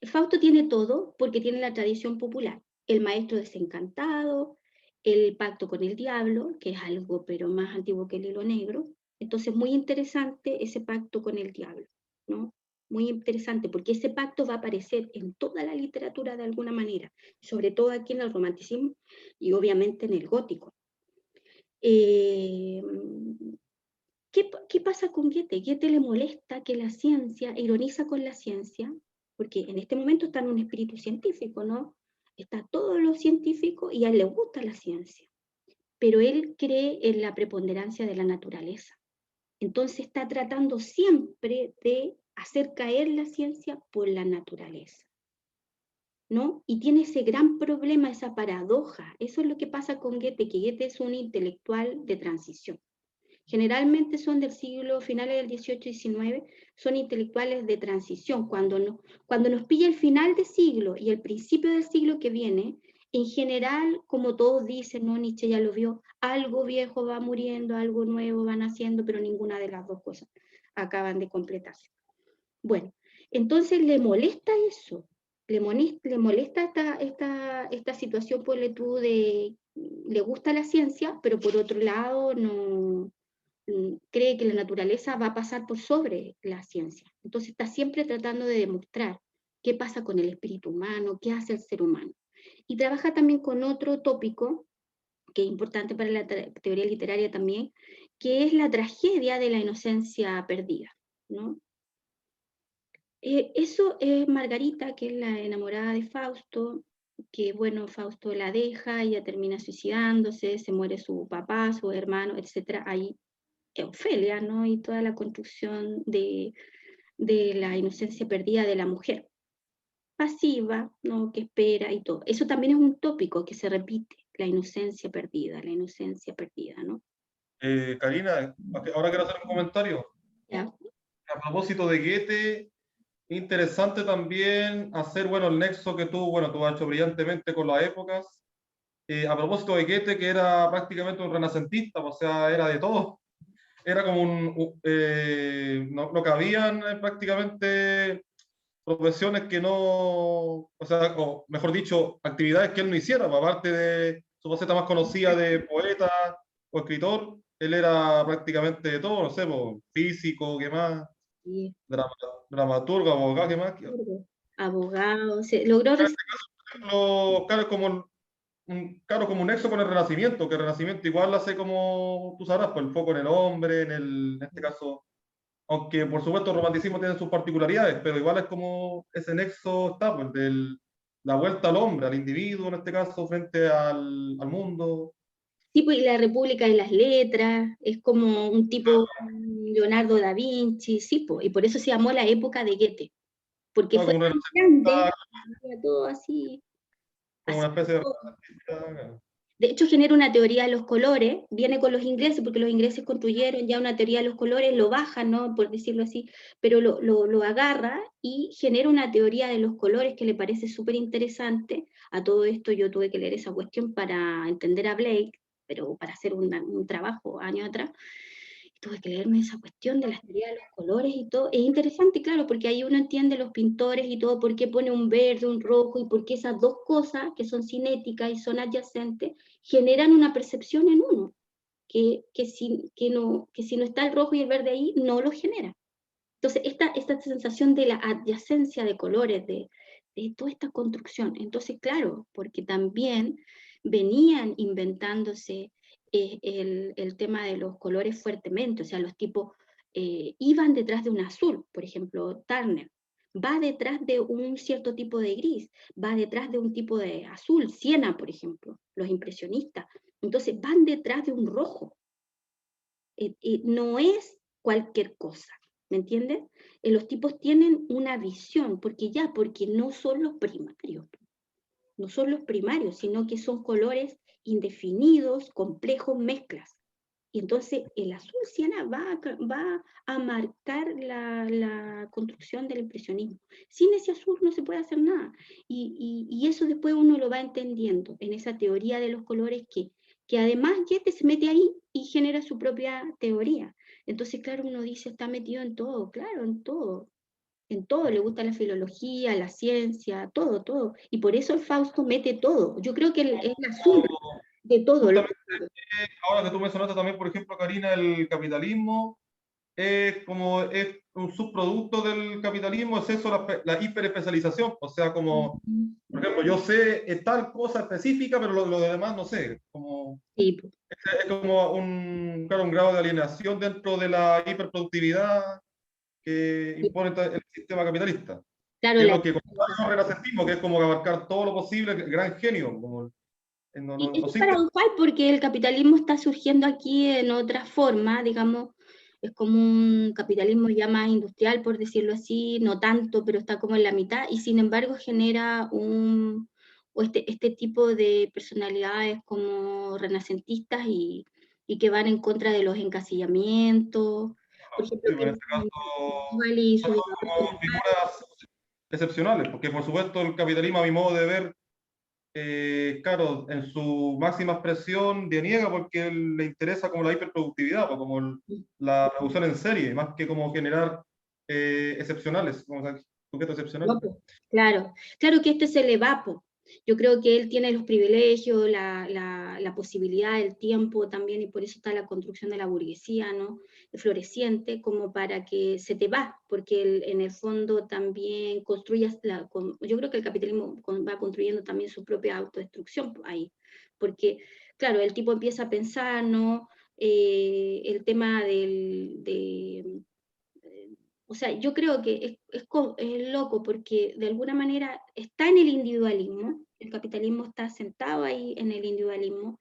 Fausto tiene todo porque tiene la tradición popular. El maestro desencantado, el pacto con el diablo, que es algo pero más antiguo que el hilo negro. Entonces, muy interesante ese pacto con el diablo, ¿no? Muy interesante, porque ese pacto va a aparecer en toda la literatura de alguna manera, sobre todo aquí en el romanticismo y obviamente en el gótico. ¿Qué pasa con Goethe? Goethe le molesta que la ciencia, ironiza con la ciencia, porque en este momento está en un espíritu científico, ¿no? Está todo lo científico y a él le gusta la ciencia, pero él cree en la preponderancia de la naturaleza. Entonces está tratando siempre de hacer caer la ciencia por la naturaleza, ¿no? Y tiene ese gran problema, esa paradoja. Eso es lo que pasa con Goethe, que Goethe es un intelectual de transición. Generalmente son del siglo, finales del 18 y 19, son intelectuales de transición. Cuando nos pilla el final del siglo y el principio del siglo que viene, en general, como todos dicen, ¿no? Nietzsche ya lo vio, algo viejo va muriendo, algo nuevo va naciendo, pero ninguna de las dos cosas acaban de completarse. Bueno, entonces le molesta eso, le molesta esta situación, ponle tú, le gusta la ciencia, pero por otro lado no cree que la naturaleza va a pasar por sobre la ciencia. Entonces está siempre tratando de demostrar qué pasa con el espíritu humano, qué hace el ser humano. Y trabaja también con otro tópico, que es importante para la teoría literaria también, que es la tragedia de la inocencia perdida, ¿no? Eso es Margarita, que es la enamorada de Fausto, que bueno, Fausto la deja, ella termina suicidándose, se muere su papá, su hermano, etc. Ahí Ofelia, ¿no? Y toda la construcción de la inocencia perdida de la mujer pasiva, ¿no? Que espera y todo. Eso también es un tópico que se repite, la inocencia perdida, ¿no? Karina, ahora quiero hacer un comentario. ¿Ya? A propósito de Goethe, interesante también hacer, bueno, el nexo que tú has hecho brillantemente con las épocas. A propósito de Goethe, que era prácticamente un renacentista, o sea, era de todo. Era como no cabían prácticamente profesiones que no, o sea, o mejor dicho, actividades que él no hiciera, pues, aparte de su faceta más conocida de poeta o escritor, él era prácticamente de todo, no sé, pues, físico, ¿qué más? Sí. Drama- Dramaturgo, abogado, ¿qué más? Abogado, se logró Claro, claro, como un nexo con el Renacimiento, que el Renacimiento igual hace como, tú sabrás, pues el foco en el hombre, en este caso, aunque por supuesto el romanticismo tiene sus particularidades, pero igual es como ese nexo está, pues, la vuelta al hombre, al individuo en este caso, frente al mundo. Sí, pues, y la República de las Letras, es como un tipo Leonardo da Vinci, sí, pues, y por eso se llamó la época de Goethe, porque No, fue como una, tan grande, todo así, como así. una especie de... De hecho, genera una teoría de los colores, viene con los ingleses, porque los ingleses construyeron ya una teoría de los colores, lo bajan, ¿no? Por decirlo así, pero lo agarra y genera una teoría de los colores que le parece súper interesante. A todo esto yo tuve que leer esa cuestión para entender a Blake, pero para hacer un trabajo años atrás. Tuve que leerme esa cuestión de las teorías de los colores y todo. Es interesante, claro, porque ahí uno entiende los pintores y todo, por qué pone un verde, un rojo, y por qué esas dos cosas, que son cinéticas y son adyacentes, generan una percepción en uno, que si no está el rojo y el verde ahí, no lo genera. Entonces, esta sensación de la adyacencia de colores, de toda esta construcción. Entonces, claro, porque también venían inventándose el tema de los colores fuertemente, o sea, los tipos iban detrás de un azul, por ejemplo, Turner, va detrás de un cierto tipo de gris, va detrás de un tipo de azul, Siena, por ejemplo, los impresionistas. Entonces, van detrás de un rojo. No es cualquier cosa, ¿me entiendes? Los tipos tienen una visión, porque no son los primarios, sino que son colores indefinidos, complejos, mezclas. Y entonces el azul siena va a marcar la construcción del impresionismo. Sin ese azul no se puede hacer nada. Y eso después uno lo va entendiendo en esa teoría de los colores que además Goethe se mete ahí y genera su propia teoría. Entonces, claro, uno dice, está metido en todo, claro, en todo. En todo, le gusta la filología, la ciencia, todo, todo. Y por eso el Fausto mete todo. Yo creo que es la suma de todo. Justamente ahora que tú mencionaste también, por ejemplo, Karina, el capitalismo es un subproducto del capitalismo, es eso, la hiperespecialización. O sea, como, por ejemplo, yo sé tal cosa específica, pero lo demás no sé. Como, Sí, es como claro, un grado de alienación dentro de la hiperproductividad que sí. impone el sistema capitalista. Claro, Que es lo que conlleva el renacentismo, que es como abarcar todo lo posible, el gran genio. Como, no, Y no, no eso es existe. paradojal porque el capitalismo está surgiendo aquí en otra forma, digamos, es como un capitalismo ya más industrial, por decirlo así, no tanto, pero está como en la mitad, y sin embargo genera este tipo de personalidades como renacentistas y que van en contra de los encasillamientos. Por ejemplo, Sí, pues en tiene este caso y su son Salvador como figuras excepcionales, porque por supuesto el capitalismo, a mi modo de ver, claro, en su máxima expresión deniega porque le interesa como la hiperproductividad, o como la producción en serie, más que como generar excepcionales, como sujetos excepcionales. No, po. Claro, claro que este se le va, po. Yo creo que él tiene los privilegios, la posibilidad, el tiempo también, y por eso está la construcción de la burguesía, ¿no? Floreciente, como para que se te va, porque en el fondo también construyas, yo creo que el capitalismo va construyendo también su propia autodestrucción ahí, porque, claro, el tipo empieza a pensar, ¿no? El tema o sea, yo creo que es loco porque de alguna manera está en el individualismo, el capitalismo está sentado ahí en el individualismo,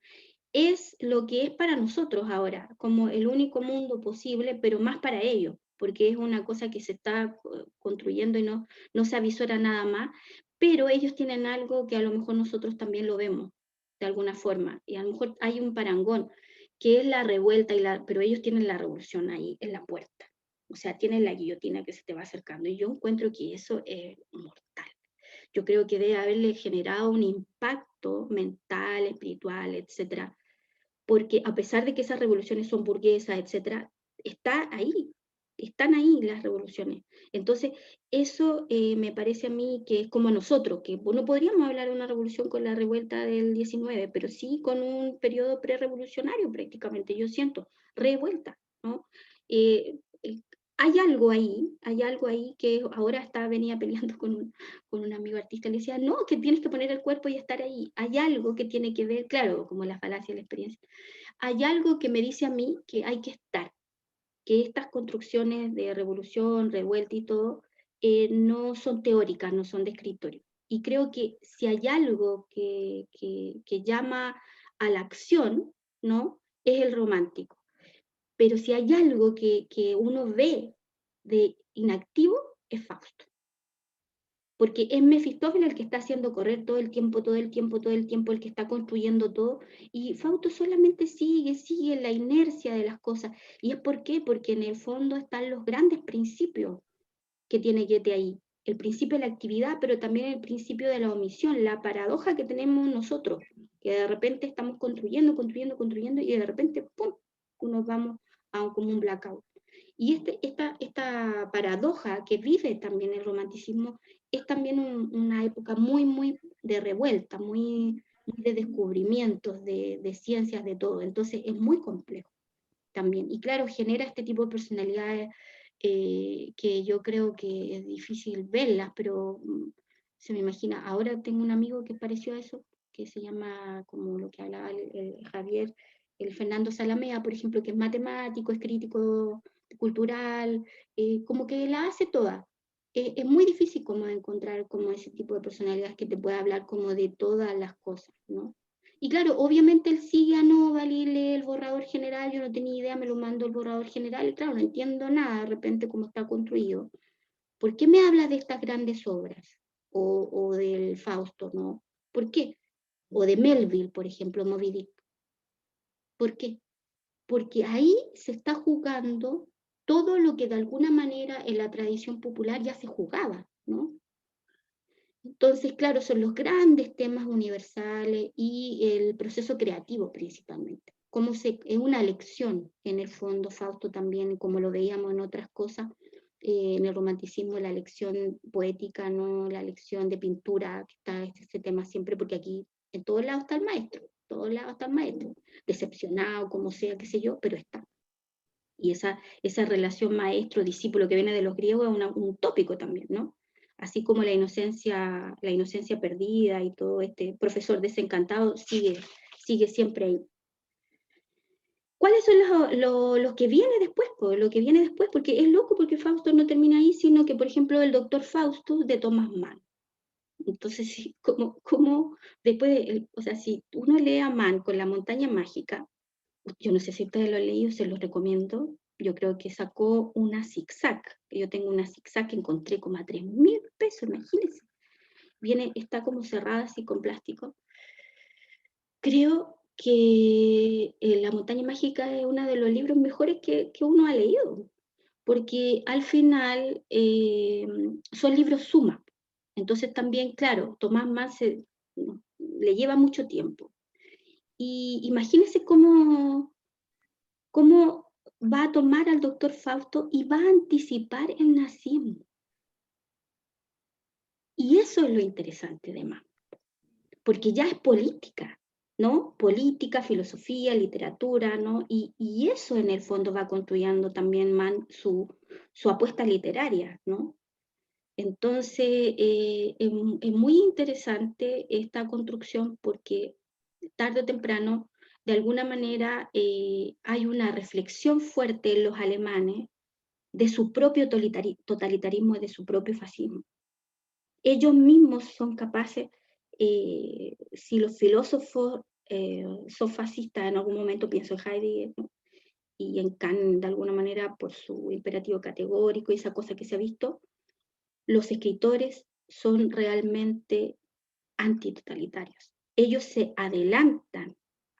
es lo que es para nosotros ahora, como el único mundo posible, pero más para ellos, porque es una cosa que se está construyendo y no se avisora nada más, pero ellos tienen algo que a lo mejor nosotros también lo vemos de alguna forma, y a lo mejor hay un parangón, que es la revuelta, pero ellos tienen la revolución ahí en la puerta. O sea, tienen la guillotina que se te va acercando, y yo encuentro que eso es mortal. Yo creo que debe haberle generado un impacto mental, espiritual, etcétera, porque a pesar de que esas revoluciones son burguesas, etcétera, están ahí las revoluciones. Entonces, eso me parece a mí que es como nosotros, que no podríamos hablar de una revolución con la revuelta del 19, pero sí con un periodo prerevolucionario prácticamente, yo siento, revuelta, ¿no? Eh, eh, hay algo ahí que ahora venía peleando con un amigo artista, le decía, no, que tienes que poner el cuerpo y estar ahí. Hay algo que tiene que ver, claro, como la falacia de la experiencia, hay algo que me dice a mí que hay que estar, que estas construcciones de revolución, revuelta y todo, no son teóricas, no son de escritorio. Y creo que si hay algo que llama a la acción, ¿no? Es el romántico. Pero si hay algo que uno ve de inactivo, es Fausto, porque es Mefistófeles el que está haciendo correr todo el tiempo, todo el tiempo, todo el tiempo, el que está construyendo todo, y Fausto solamente sigue la inercia de las cosas. ¿Y es por qué? Porque en el fondo están los grandes principios que tiene Goethe ahí. El principio de la actividad, pero también el principio de la omisión, la paradoja que tenemos nosotros, que de repente estamos construyendo, construyendo, construyendo, y de repente, ¡pum!, nos vamos como un blackout. Y esta paradoja que vive también el romanticismo es también una época muy, muy de revuelta, muy de descubrimientos, de ciencias, de todo. Entonces es muy complejo también. Y claro, genera este tipo de personalidades que yo creo que es difícil verlas, pero se me imagina. Ahora tengo un amigo que pareció a eso, que se llama, como lo que hablaba el Javier, el Fernando Salamea, por ejemplo, que es matemático, es crítico cultural, como que la hace toda. Es muy difícil como encontrar como ese tipo de personalidades que te pueda hablar como de todas las cosas, ¿no? Y claro, obviamente él sigue a Nobel y lee el borrador general, yo no tenía idea, me lo mando el borrador general, y claro, no entiendo nada de repente cómo está construido. ¿Por qué me habla de estas grandes obras? O del Fausto, ¿no? ¿Por qué? O de Melville, por ejemplo, Moby Dick. ¿Por qué? porque ahí se está jugando todo lo que de alguna manera en la tradición popular ya se jugaba, ¿no? Entonces, claro, son los grandes temas universales y el proceso creativo principalmente. Es una lección, en el fondo, Fausto también, como lo veíamos en otras cosas, en el romanticismo, la lección poética, ¿no? La lección de pintura, que está ese tema siempre, porque aquí en todos lados está el maestro, en todos lados está el maestro, decepcionado, como sea, qué sé yo, pero está. Y esa relación maestro-discípulo que viene de los griegos es un tópico también, ¿no? Así como la inocencia perdida y todo este profesor desencantado sigue siempre ahí. ¿Cuáles son los que viene después? Lo que viene después, porque es loco porque Fausto no termina ahí, sino que, por ejemplo, el doctor Fausto de Thomas Mann. Entonces, sí, como después, o sea, si uno lee a Mann con La montaña mágica, yo no sé si ustedes lo han leído, se los recomiendo. Yo creo que sacó una zigzag. Yo tengo una zigzag que encontré como a 3.000 pesos, imagínense. Está como cerrada así con plástico. Creo que La montaña mágica es uno de los libros mejores que uno ha leído, porque al final son libros suma. Entonces también, claro, Tomás Mann le lleva mucho tiempo. Y imagínense cómo va a tomar al doctor Fausto y va a anticipar el nazismo. Y eso es lo interesante de Mann, porque ya es política, ¿no? Política, filosofía, literatura, ¿no? Y eso en el fondo va construyendo también Mann su apuesta literaria, ¿no? Entonces, es muy interesante esta construcción porque tarde o temprano, de alguna manera, hay una reflexión fuerte en los alemanes de su propio totalitarismo y de su propio fascismo. Ellos mismos son capaces, si los filósofos son fascistas, en algún momento pienso en Heidegger, ¿no? Y en Kant, de alguna manera, por su imperativo categórico y esa cosa que se ha visto, los escritores son realmente antitotalitarios. Ellos se adelantan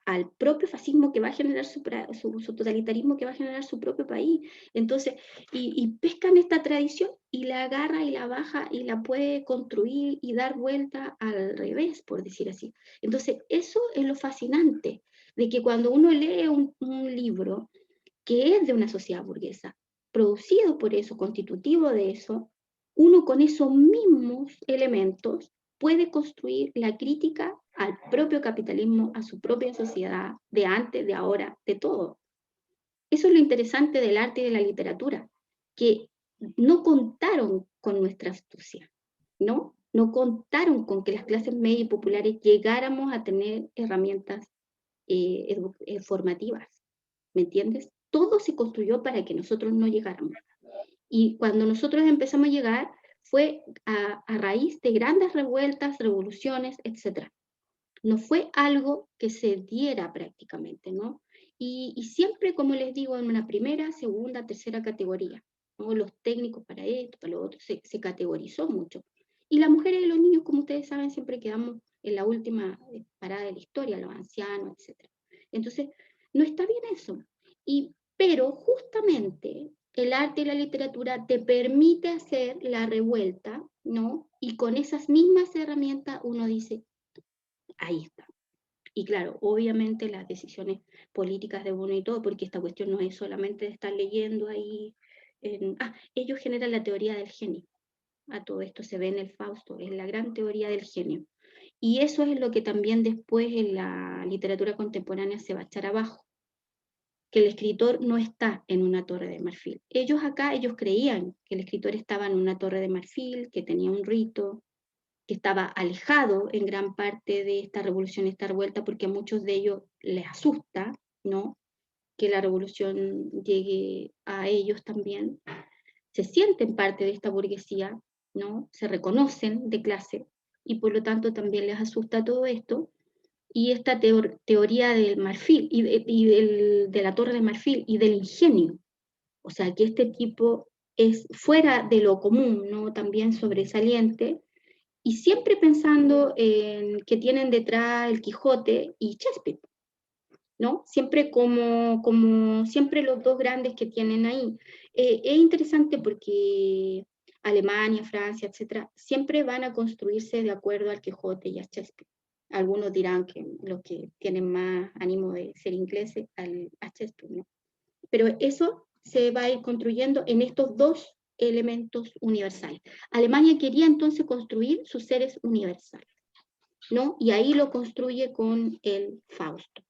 al propio fascismo que va a generar su totalitarismo que va a generar su propio país. Entonces, y pescan esta tradición y la agarra y la baja y la puede construir y dar vuelta al revés, por decir así. Entonces, eso es lo fascinante, de que cuando uno lee un libro que es de una sociedad burguesa, producido por eso, constitutivo de eso, uno con esos mismos elementos puede construir la crítica al propio capitalismo, a su propia sociedad, de antes, de ahora, de todo. Eso es lo interesante del arte y de la literatura, que no contaron con nuestra astucia, ¿no? No contaron con que las clases medias y populares llegáramos a tener herramientas formativas, ¿me entiendes? Todo se construyó para que nosotros no llegáramos. Y cuando nosotros empezamos a llegar, fue a raíz de grandes revueltas, revoluciones, etc. No fue algo que se diera prácticamente, ¿no? Y siempre, como les digo, en una primera, segunda, tercera categoría, ¿no? Los técnicos para esto, para lo otro, se categorizó mucho. Y las mujeres y los niños, como ustedes saben, siempre quedamos en la última parada de la historia, los ancianos, etc. Entonces, no está bien eso. Pero justamente el arte y la literatura te permite hacer la revuelta, ¿no? Y con esas mismas herramientas uno dice, ahí está. Y claro, obviamente las decisiones políticas de uno y todo, porque esta cuestión no es solamente de estar leyendo ahí. Ellos generan la teoría del genio. A todo esto se ve en el Fausto, es la gran teoría del genio. Y eso es lo que también después en la literatura contemporánea se va a echar abajo, que el escritor no está en una torre de marfil. Ellos creían que el escritor estaba en una torre de marfil, que tenía un rito, que estaba alejado en gran parte de esta revolución, esta revuelta, porque a muchos de ellos les asusta, ¿no? Que la revolución llegue a ellos también. Se sienten parte de esta burguesía, ¿no? Se reconocen de clase y por lo tanto también les asusta todo esto. Y esta teoría del marfil y de la torre de marfil y del ingenio, o sea, que este tipo es fuera de lo común, ¿no? También sobresaliente, y siempre pensando en que tienen detrás el Quijote y Shakespeare, ¿no? Siempre como siempre los dos grandes que tienen ahí. Es interesante porque Alemania, Francia, etcétera, siempre van a construirse de acuerdo al Quijote y a Shakespeare. Algunos dirán que los que tienen más ánimo de ser ingleses a Shakespeare, ¿no? Pero eso se va a ir construyendo en estos dos elementos universales. Alemania quería entonces construir sus seres universales, ¿no? Y ahí lo construye con el Fausto.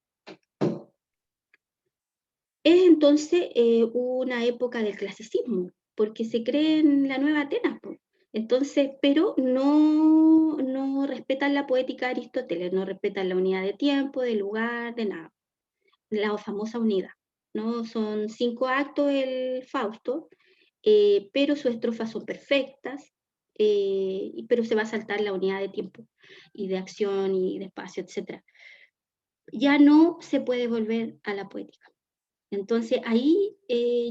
Es entonces una época del clasicismo, porque se cree en la nueva Atenas, pues. Entonces, pero no respetan la poética de Aristóteles, no respetan la unidad de tiempo, de lugar, de nada. La famosa unidad, ¿no? Son 5 actos el Fausto, pero sus estrofas son perfectas, pero se va a saltar la unidad de tiempo y de acción y de espacio, etc. Ya no se puede volver a la poética. Entonces ahí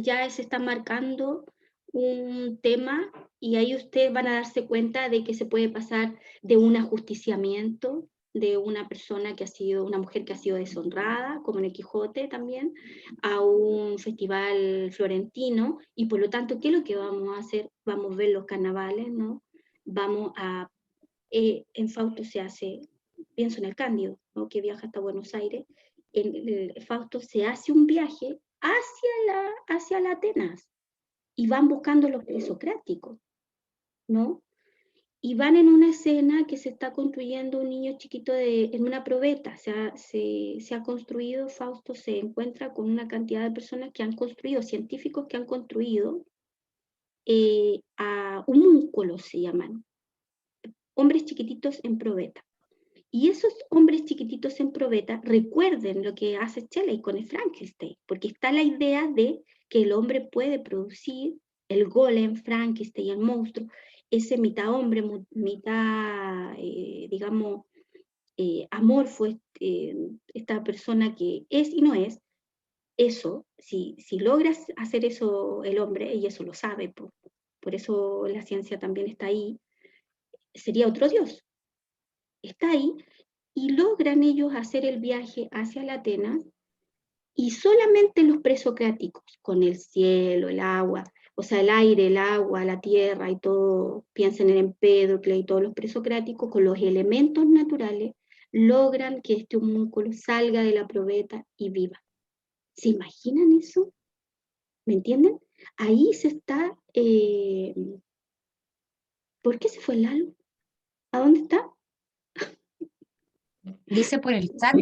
ya se está marcando un tema y ahí ustedes van a darse cuenta de que se puede pasar de un ajusticiamiento de una persona que ha sido, una mujer que ha sido deshonrada, como en el Quijote también, a un festival florentino, y por lo tanto, ¿qué es lo que vamos a hacer? Vamos a ver los carnavales, ¿no? Vamos a, en Fausto se hace, pienso en el Cándido, ¿no? Que viaja hasta Buenos Aires, en el Fausto se hace un viaje hacia la Atenas, y van buscando los presocráticos, ¿no? Y van en una escena que se está construyendo un niño chiquito en una probeta, se ha construido, Fausto se encuentra con una cantidad de personas que han construido, científicos que han construido a homúnculos, se llaman, hombres chiquititos en probeta. Y esos hombres chiquititos en probeta recuerden lo que hace Shelley con el Frankenstein, porque está la idea de que el hombre puede producir el golem, Frankenstein, el monstruo, ese mitad hombre, mitad, digamos, amorfo, esta persona que es y no es. Eso, si logras hacer eso el hombre, y eso lo sabe, por eso la ciencia también está ahí, sería otro Dios. Está ahí, y logran ellos hacer el viaje hacia la Atenas, y solamente los presocráticos, con el cielo, el agua, o sea, el aire, el agua, la tierra y todo, piensen en Empédocle y todos los presocráticos, con los elementos naturales, logran que este homúnculo salga de la probeta y viva. ¿Se imaginan eso? ¿Me entienden? Ahí se está... ¿Por qué se fue Lalo? ¿A dónde está? Dice por el chat,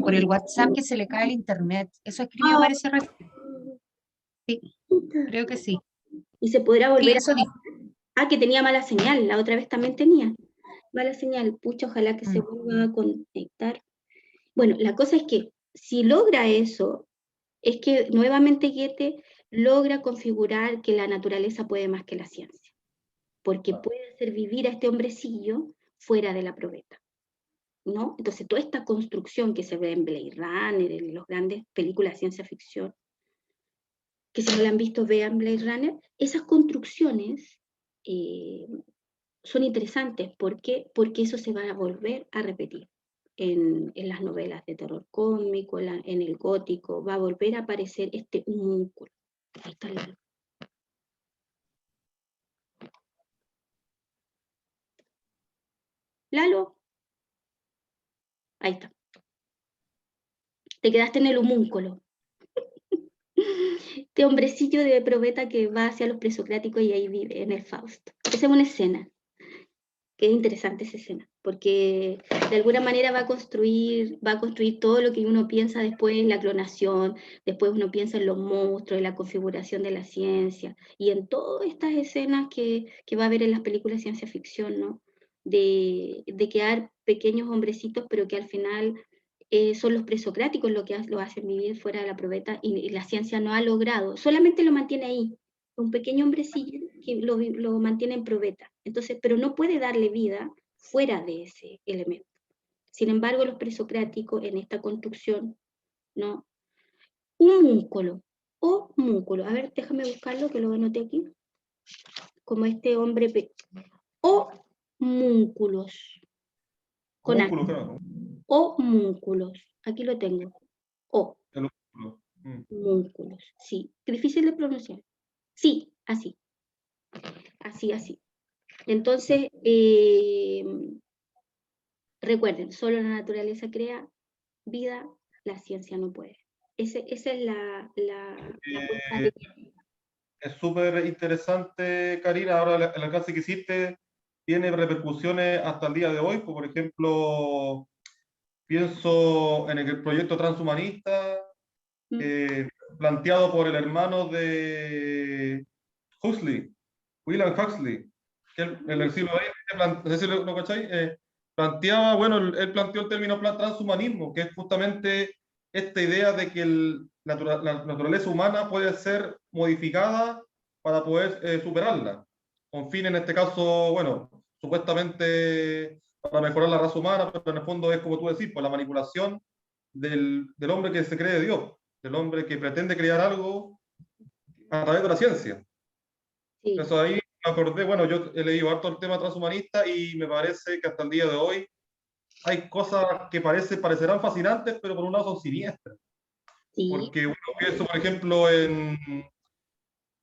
por el WhatsApp que se le cae el internet. Eso escribió, parece. Sí, creo que sí. Y se podrá Sí, volver eso dijo. que tenía mala señal, la otra vez también tenía mala señal. Pucha, ojalá que se vuelva a conectar. Bueno, la cosa es que si logra eso, es que nuevamente Goethe logra configurar que la naturaleza puede más que la ciencia, porque puede hacer vivir a este hombrecillo fuera de la probeta, ¿no? Entonces toda esta construcción que se ve en Blade Runner, en las grandes películas de ciencia ficción, que si no la han visto, vean Blade Runner, esas construcciones son interesantes. ¿Por qué? Porque eso se va a volver a repetir en las novelas de terror cósmico, en el gótico, va a volver a aparecer este homúnculo. Ahí está Lalo. Lalo, ahí está. Te quedaste en el homúnculo. Este hombrecillo de probeta que va hacia los presocráticos y ahí vive, en el Fausto. Esa es una escena. Que es interesante esa escena, porque de alguna manera va a construir todo lo que uno piensa después en la clonación, después uno piensa en los monstruos, en la configuración de la ciencia, y en todas estas escenas que va a ver en las películas de ciencia ficción, ¿no? De quedar pequeños hombrecitos, pero que al final son los presocráticos los que lo hacen vivir fuera de la probeta, y la ciencia no ha logrado, solamente lo mantiene ahí, un pequeño hombrecillo que lo mantiene en probeta. Entonces, pero no puede darle vida fuera de ese elemento. Sin embargo, los presocráticos en esta construcción, ¿no? Homúnculo. A ver, déjame buscarlo, que lo anoté aquí. Como este hombre, homúnculos. Con H. Homúnculos. Aquí lo tengo. O, El músculo. músculos, sí. Difícil de pronunciar. Sí, así. Así. Entonces, recuerden, solo la naturaleza crea vida, la ciencia no puede. Esa es la puesta de... Es súper interesante, Karina. Ahora el alcance que hiciste tiene repercusiones hasta el día de hoy. Por ejemplo, pienso en el proyecto transhumanista eh, planteado por el hermano de Huxley, William Huxley, que en el siglo XX, no sé si lo cacháis, planteaba, bueno, él planteó el término transhumanismo, que es justamente esta idea de que la naturaleza humana puede ser modificada para poder superarla, con fin en este caso, bueno, supuestamente para mejorar la raza humana, pero en el fondo es como tú decís, pues la manipulación del hombre que se cree Dios, del hombre que pretende crear algo a través de la ciencia. Sí. Eso ahí me acordé, bueno, yo he leído harto el tema transhumanista y me parece que hasta el día de hoy hay cosas que parecerán fascinantes, pero por un lado son siniestras. Sí. Porque uno piensa, por ejemplo,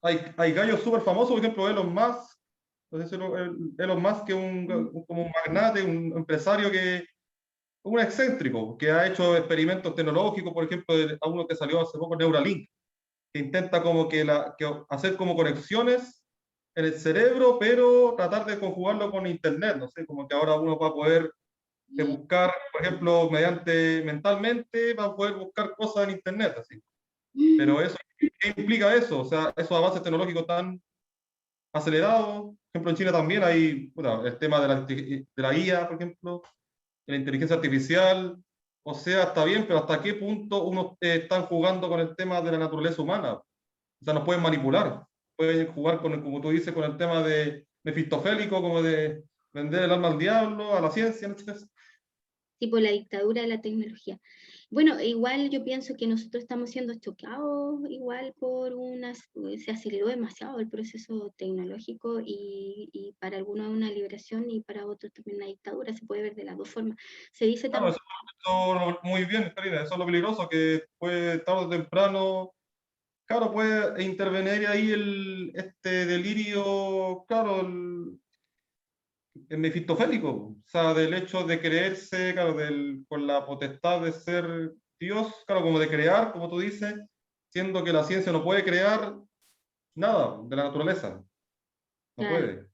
hay gallos súper famosos, por ejemplo, Elon Musk. Entonces, Elon Musk, que es como un magnate, un empresario que un excéntrico, que ha hecho experimentos tecnológicos, por ejemplo, a uno que salió hace poco, Neuralink, que intenta como que hacer como conexiones en el cerebro, pero tratar de conjugarlo con internet, no sé, como que ahora uno va a poder buscar, por ejemplo, mentalmente, va a poder buscar cosas en internet, así. Pero eso, ¿qué implica eso? O sea, esos avances tecnológicos tan acelerados, por ejemplo, en China también hay, bueno, el tema de la IA, por ejemplo, de la inteligencia artificial, o sea, está bien, pero ¿hasta qué punto uno están jugando con el tema de la naturaleza humana? O sea, nos pueden manipular, pueden jugar con, como tú dices, con el tema de mefistofélico, como de vender el alma al diablo, a la ciencia, ¿no? Tipo la dictadura de la tecnología. Bueno, igual yo pienso que nosotros estamos siendo chocados igual se aceleró demasiado el proceso tecnológico y para algunos es una liberación y para otros también una dictadura, se puede ver de las dos formas. Se dice Claro, también... eso muy bien, Karina, eso es lo peligroso, que puede tarde o temprano, claro, puede intervenir ahí este delirio, claro, el mefistofélico, o sea, del hecho de creerse, claro, con la potestad de ser Dios, claro, como de crear, como tú dices, siendo que la ciencia no puede crear nada de la naturaleza, no Claro. puede,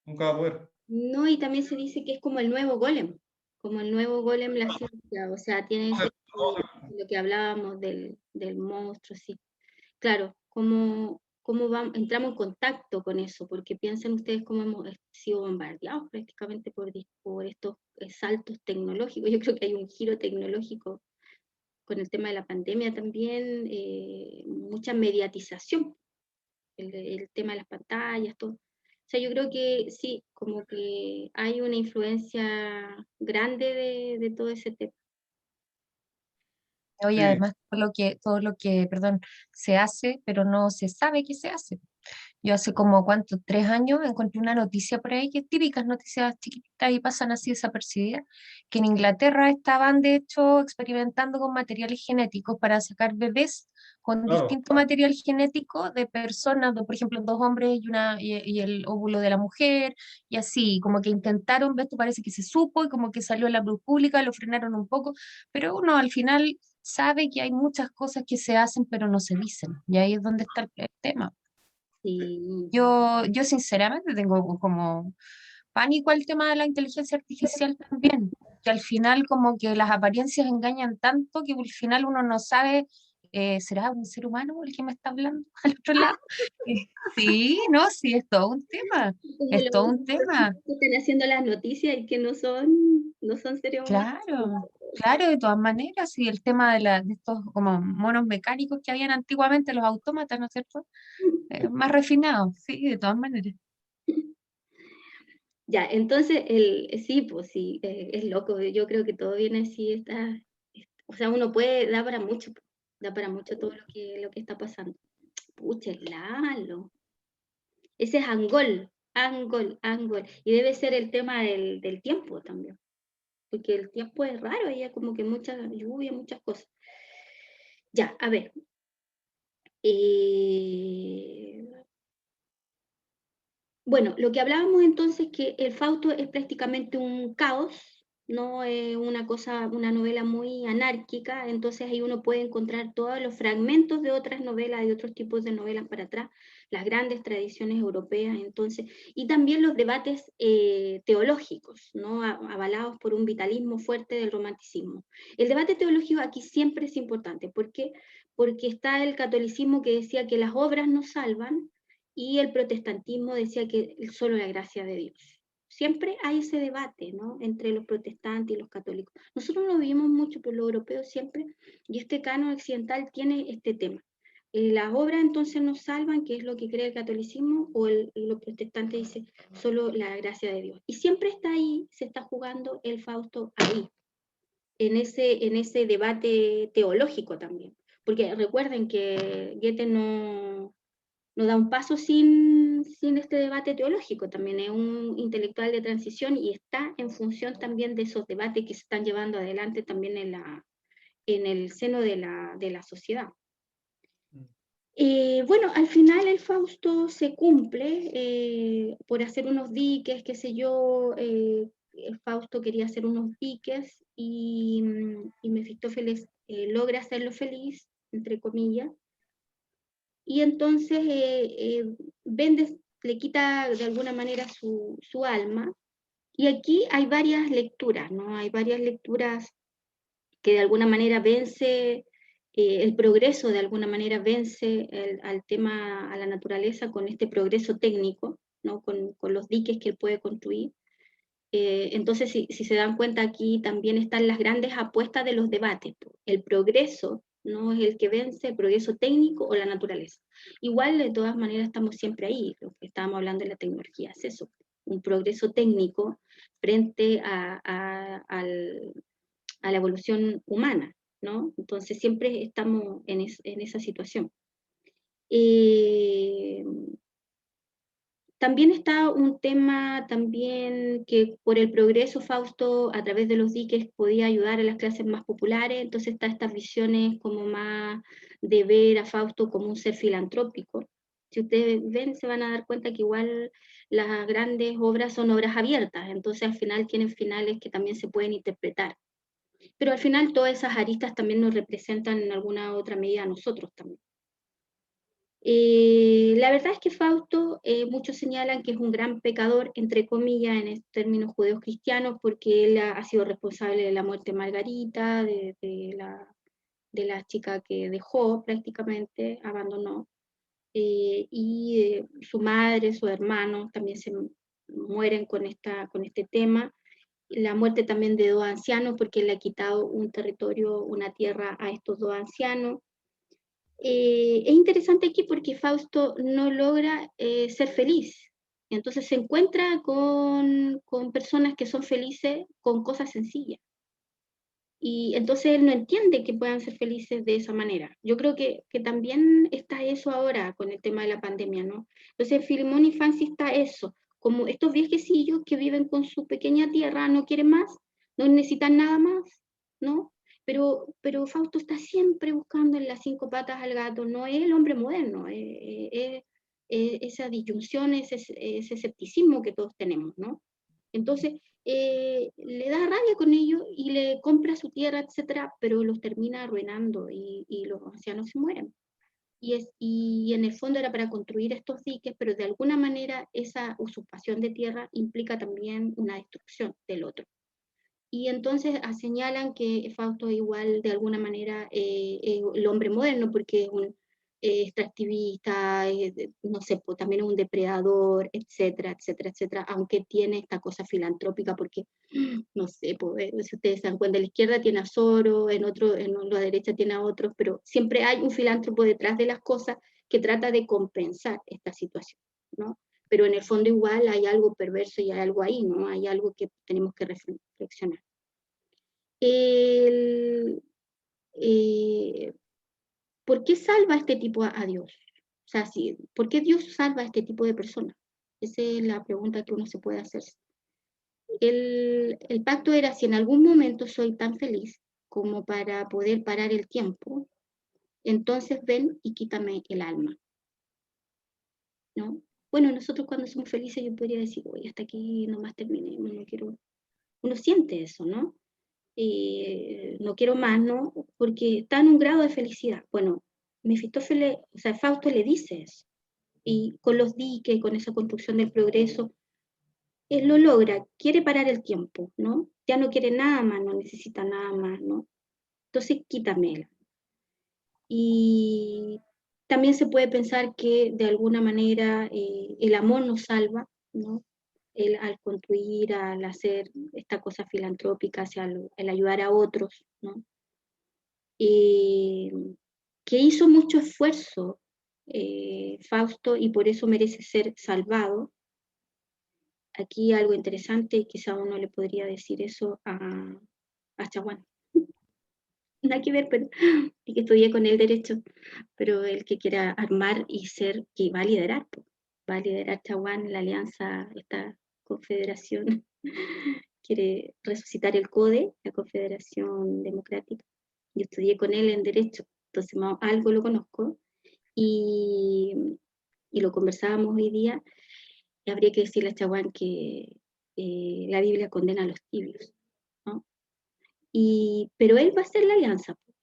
nunca va a poder. No, y también se dice que es como el nuevo golem la ciencia, o sea, tiene lo que hablábamos del monstruo, sí. Claro, entramos en contacto con eso, porque piensen ustedes cómo hemos sido bombardeados prácticamente por estos saltos tecnológicos. Yo creo que hay un giro tecnológico con el tema de la pandemia también, mucha mediatización, el tema de las pantallas, todo. O sea, yo creo que sí, como que hay una influencia grande de todo ese tema. Oye, Sí, además, todo lo que, perdón, se hace, pero no se sabe que se hace. Yo hace como, ¿cuánto? 3 años encontré una noticia por ahí, que es típicas noticias chiquititas y pasan así desapercibidas, que en Inglaterra estaban de hecho experimentando con materiales genéticos para sacar bebés con claro. distinto material genético de personas, por ejemplo, dos hombres y el óvulo de la mujer, y así, como que intentaron, ¿ves? Esto parece que se supo y como que salió a la luz pública, lo frenaron un poco, pero uno al final sabe que hay muchas cosas que se hacen pero no se dicen, y ahí es donde está el tema. Sí, Yo sinceramente tengo como pánico al tema de la inteligencia artificial también, que al final como que las apariencias engañan tanto que al final uno no sabe, ¿será un ser humano el que me está hablando al otro lado? Sí, no, sí, es todo un tema, como es todo un tema. que están haciendo las noticias y que no son seres humanos. Claro, claro, de todas maneras, y el tema de estos como monos mecánicos que habían antiguamente, los autómatas, ¿no es cierto? Más refinados, sí, de todas maneras. Ya, entonces, sí, pues sí, es loco, yo creo que todo viene así, o sea, uno da para mucho todo lo que está pasando. Pucha, el Lalo. Ese es Angol, y debe ser el tema del tiempo también, porque el tiempo es raro, hay como que mucha lluvia, muchas cosas. Ya, a ver. Bueno, lo que hablábamos entonces que el Fausto es prácticamente un caos, no es una cosa, una novela muy anárquica, entonces ahí uno puede encontrar todos los fragmentos de otras novelas, de otros tipos de novelas para atrás, las grandes tradiciones europeas, entonces, y también los debates teológicos, ¿no? Avalados por un vitalismo fuerte del romanticismo. El debate teológico aquí siempre es importante, ¿por qué? Porque está el catolicismo que decía que las obras nos salvan, y el protestantismo decía que solo la gracia de Dios. Siempre hay ese debate, ¿no? Entre los protestantes y los católicos. Nosotros no vivimos mucho, pero los europeos siempre, y este canon occidental tiene este tema. Las obras entonces nos salvan, que es lo que cree el catolicismo, o los protestantes dicen solo la gracia de Dios. Y siempre está ahí, se está jugando el Fausto ahí, en ese debate teológico también. Porque recuerden que Goethe no da un paso sin este debate teológico, también es un intelectual de transición y está en función también de esos debates que se están llevando adelante también en el seno de la sociedad. Bueno, al final el Fausto se cumple por hacer unos diques, qué sé yo, el Fausto quería hacer unos diques y Mefistófeles logra hacerlo feliz, entre comillas, y entonces vende, le quita de alguna manera su alma. Y aquí hay varias lecturas, ¿no? Hay varias lecturas que de alguna manera vence el progreso, de alguna manera vence al tema, a la naturaleza con este progreso técnico, ¿no? Con los diques que él puede construir. Entonces, si se dan cuenta, aquí también están las grandes apuestas de los debates. El progreso no es el que vence, el progreso técnico o la naturaleza. Igual, de todas maneras, estamos siempre ahí. Lo que estábamos hablando de la tecnología es eso, un progreso técnico frente a la evolución humana, ¿no? Entonces, siempre estamos en esa situación. También está un tema también que por el progreso Fausto a través de los diques podía ayudar a las clases más populares, entonces está estas visiones como más de ver a Fausto como un ser filantrópico. Si ustedes ven, se van a dar cuenta que igual las grandes obras son obras abiertas, entonces al final tienen finales que también se pueden interpretar. Pero al final todas esas aristas también nos representan en alguna otra medida a nosotros también. La verdad es que Fausto, muchos señalan que es un gran pecador, entre comillas, en términos judeos cristianos, porque él ha sido responsable de la muerte de Margarita, de la chica que dejó prácticamente, abandonó, y su madre, su hermano también se mueren con este tema. La muerte también de dos ancianos, porque él le ha quitado un territorio, una tierra a estos dos ancianos. Es interesante aquí porque Fausto no logra ser feliz. Entonces se encuentra con personas que son felices con cosas sencillas. Y entonces él no entiende que puedan ser felices de esa manera. Yo creo que también está eso ahora con el tema de la pandemia, ¿no? Entonces Filemón y Fancy está eso, como estos viejecillos que viven con su pequeña tierra, no quieren más, no necesitan nada más, ¿no? Pero Fausto está siempre buscando en las cinco patas al gato, no es el hombre moderno, es esa disyunción, ese escepticismo que todos tenemos, ¿no? Entonces, le da rabia con ellos y le compra su tierra, etcétera, pero los termina arruinando y los ancianos se mueren. Y en el fondo era para construir estos diques, pero de alguna manera esa usurpación de tierra implica también una destrucción del otro. Y entonces señalan que Fausto igual de alguna manera es el hombre moderno porque es un extractivista, no sé, pues, también es un depredador, etcétera, etcétera, etcétera, aunque tiene esta cosa filantrópica porque, no sé, pues, si ustedes se dan cuenta, a la izquierda tiene a Soros, en la derecha tiene a otros, pero siempre hay un filántropo detrás de las cosas que trata de compensar esta situación, ¿no? Pero en el fondo igual hay algo perverso y hay algo ahí, ¿no? Hay algo que tenemos que reflexionar. ¿Por qué salva este tipo a Dios? O sea, ¿por qué Dios salva a este tipo de personas? Esa es la pregunta que uno se puede hacer. El pacto era, si en algún momento soy tan feliz como para poder parar el tiempo, entonces ven y quítame el alma, ¿no? Bueno, nosotros cuando somos felices yo podría decir, oye, hasta aquí nomás terminé, no quiero, uno siente eso, ¿no? No quiero más, ¿no? Porque está en un grado de felicidad. Bueno, Mefistófeles, o sea, Fausto le dice eso, y con los diques, con esa construcción del progreso, él lo logra, quiere parar el tiempo, ¿no? Ya no quiere nada más, no necesita nada más, ¿no? Entonces quítamela. Y también se puede pensar que de alguna manera el amor nos salva, ¿no? Al construir, al hacer esta cosa filantrópica, hacia el ayudar a otros, ¿no? Que hizo mucho esfuerzo Fausto y por eso merece ser salvado. Aquí algo interesante, quizá uno le podría decir eso a Chaguán. Nada que ver, pero y que estudié con él derecho, pero el que quiera armar y ser, que va a liderar, pues, va a liderar Chaguán, la alianza, esta confederación, quiere resucitar el CODE, la Confederación Democrática. Yo estudié con él en derecho, entonces algo lo conozco, y lo conversábamos hoy día, y habría que decirle a Chaguán que la Biblia condena a los tibios, ¿no? Pero él va a hacer la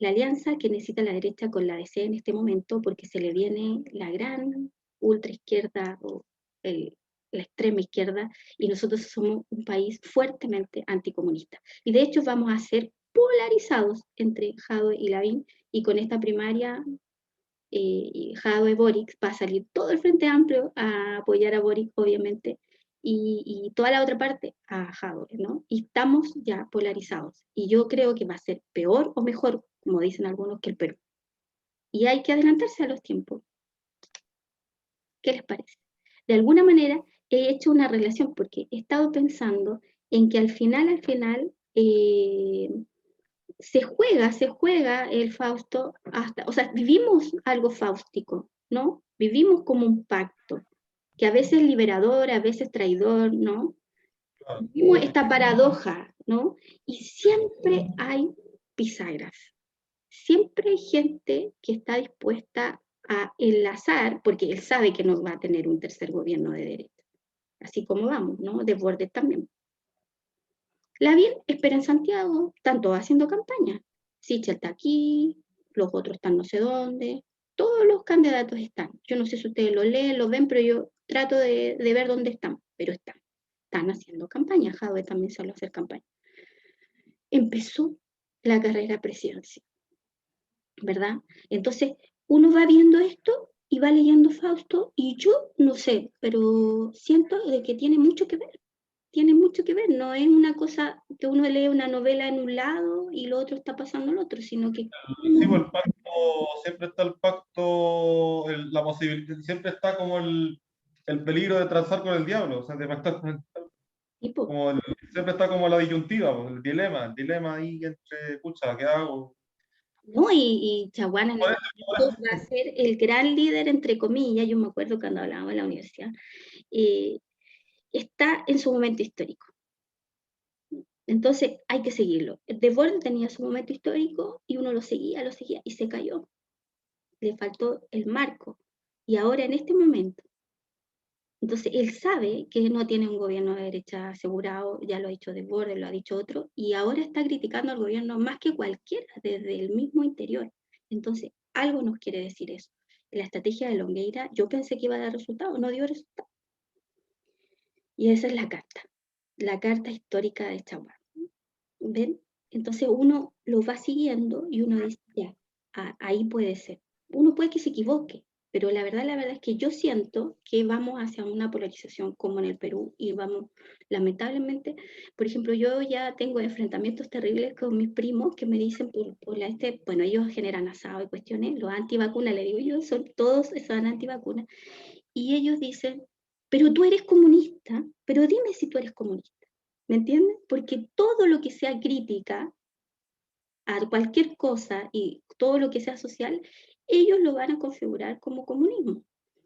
alianza que necesita la derecha con la DC en este momento, porque se le viene la gran ultra izquierda o la extrema izquierda, y nosotros somos un país fuertemente anticomunista. Y de hecho vamos a ser polarizados entre Jadwe y Lavín, y con esta primaria Jadwe Boric va a salir todo el Frente Amplio a apoyar a Boric, obviamente, y toda la otra parte a Jadwe, ¿no? Y estamos ya polarizados. Y yo creo que va a ser peor o mejor, como dicen algunos, que el Perú. Y hay que adelantarse a los tiempos. ¿Qué les parece? De alguna manera he hecho una relación porque he estado pensando en que al final, se juega el Fausto hasta, o sea, vivimos algo fáustico, ¿no? Vivimos como un pacto, que a veces es liberador, a veces traidor, ¿no? Claro. Vivimos esta paradoja, ¿no? Y siempre hay bisagras, siempre hay gente que está dispuesta a enlazar, porque él sabe que no va a tener un tercer gobierno de derecha, así como vamos, ¿no? Desbordes también. Lavín espera en Santiago, están todos haciendo campaña. Sichel está aquí, los otros están no sé dónde, todos los candidatos están. Yo no sé si ustedes lo leen, lo ven, pero yo trato de ver dónde están, pero están haciendo campaña. Jadwe también salió a hacer campaña. Empezó la carrera presidencial, ¿verdad? Entonces, uno va viendo esto y va leyendo Fausto, y yo no sé, pero siento de que tiene mucho que ver. Tiene mucho que ver, no es una cosa que uno lee una novela en un lado y lo otro está pasando en el otro, sino que... Sí, pues el pacto, siempre está el pacto, la posibilidad, siempre está como el peligro de transar con el diablo, o sea, de pactar con el diablo. Tipo, Como siempre está como la disyuntiva, pues, el dilema ahí entre, pucha, ¿qué hago? ¿no? Y Chaguán en Por este eso, momento va a ser el gran líder, entre comillas, yo me acuerdo cuando hablábamos en la universidad, está en su momento histórico. Entonces hay que seguirlo. Desbordes tenía su momento histórico y uno lo seguía y se cayó. Le faltó el marco. Y ahora en este momento, entonces él sabe que no tiene un gobierno de derecha asegurado, ya lo ha dicho Desbordes, lo ha dicho otro, y ahora está criticando al gobierno más que cualquiera desde el mismo interior. Entonces, algo nos quiere decir eso. La estrategia de Longueira, yo pensé que iba a dar resultado, no dio resultado. Y esa es la carta histórica de Chaguán. ¿Ven? Entonces uno lo va siguiendo y uno dice, ya, ahí puede ser. Uno puede que se equivoque, pero la verdad es que yo siento que vamos hacia una polarización como en el Perú y vamos, lamentablemente, por ejemplo, yo ya tengo enfrentamientos terribles con mis primos que me dicen bueno, ellos generan asado y cuestiones, los antivacunas, le digo yo, todos son antivacunas, y ellos dicen, pero tú eres comunista, pero dime si tú eres comunista. ¿Me entienden? Porque todo lo que sea crítica a cualquier cosa y todo lo que sea social, ellos lo van a configurar como comunismo.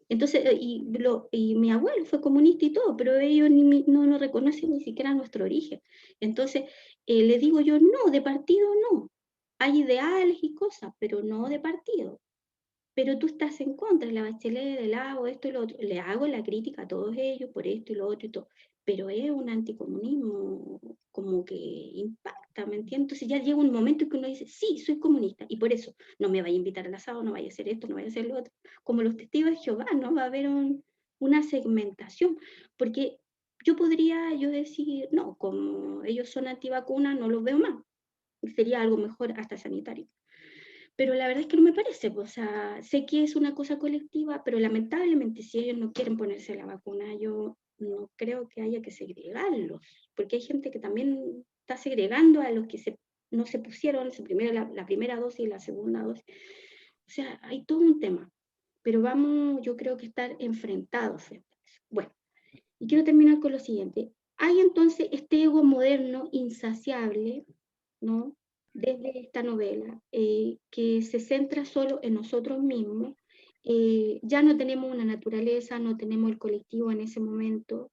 Entonces, y mi abuelo fue comunista y todo, pero ellos no reconocen ni siquiera nuestro origen. Entonces, le digo yo, no, de partido no. Hay ideales y cosas, pero no de partido. pero tú estás en contra de la Bachelet, del Lago, esto y lo otro. Le hago la crítica a todos ellos por esto y lo otro y todo, pero es un anticomunismo como que impacta, ¿me entiendes? Entonces ya llega un momento en que uno dice, sí, soy comunista, y por eso no me vaya a invitar al asado, no vaya a hacer esto, no vaya a hacer lo otro. Como los testigos de Jehová, ¿no? Va a haber una segmentación, porque yo podría decir, no, como ellos son antivacunas, no los veo más. Sería algo mejor hasta sanitario. Pero la verdad es que no me parece, pues, o sea, sé que es una cosa colectiva, pero lamentablemente si ellos no quieren ponerse la vacuna, yo no creo que haya que segregarlos, porque hay gente que también está segregando a los que no se pusieron la primera dosis y la segunda dosis. O sea, hay todo un tema, pero vamos, yo creo que estar enfrentados frente a eso. Bueno, y quiero terminar con lo siguiente. Hay entonces este ego moderno insaciable, ¿no? Desde esta novela, que se centra solo en nosotros mismos. Ya no tenemos una naturaleza, no tenemos el colectivo en ese momento,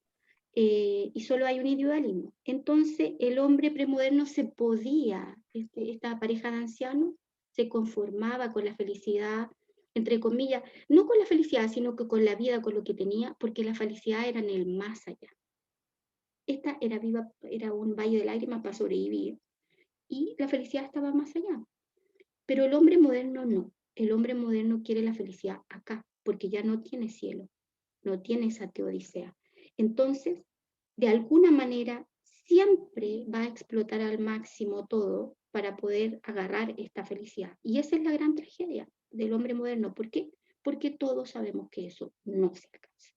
y solo hay un individualismo. Entonces, el hombre premoderno se podía, esta pareja de ancianos, se conformaba con la felicidad, entre comillas, no con la felicidad, sino que con la vida, con lo que tenía, porque la felicidad era en el más allá. Esta era un valle de lágrimas para sobrevivir, y la felicidad estaba más allá. Pero el hombre moderno no. El hombre moderno quiere la felicidad acá, porque ya no tiene cielo, no tiene esa teodicea. Entonces, de alguna manera, siempre va a explotar al máximo todo para poder agarrar esta felicidad. Y esa es la gran tragedia del hombre moderno. ¿Por qué? Porque todos sabemos que eso no se alcanza.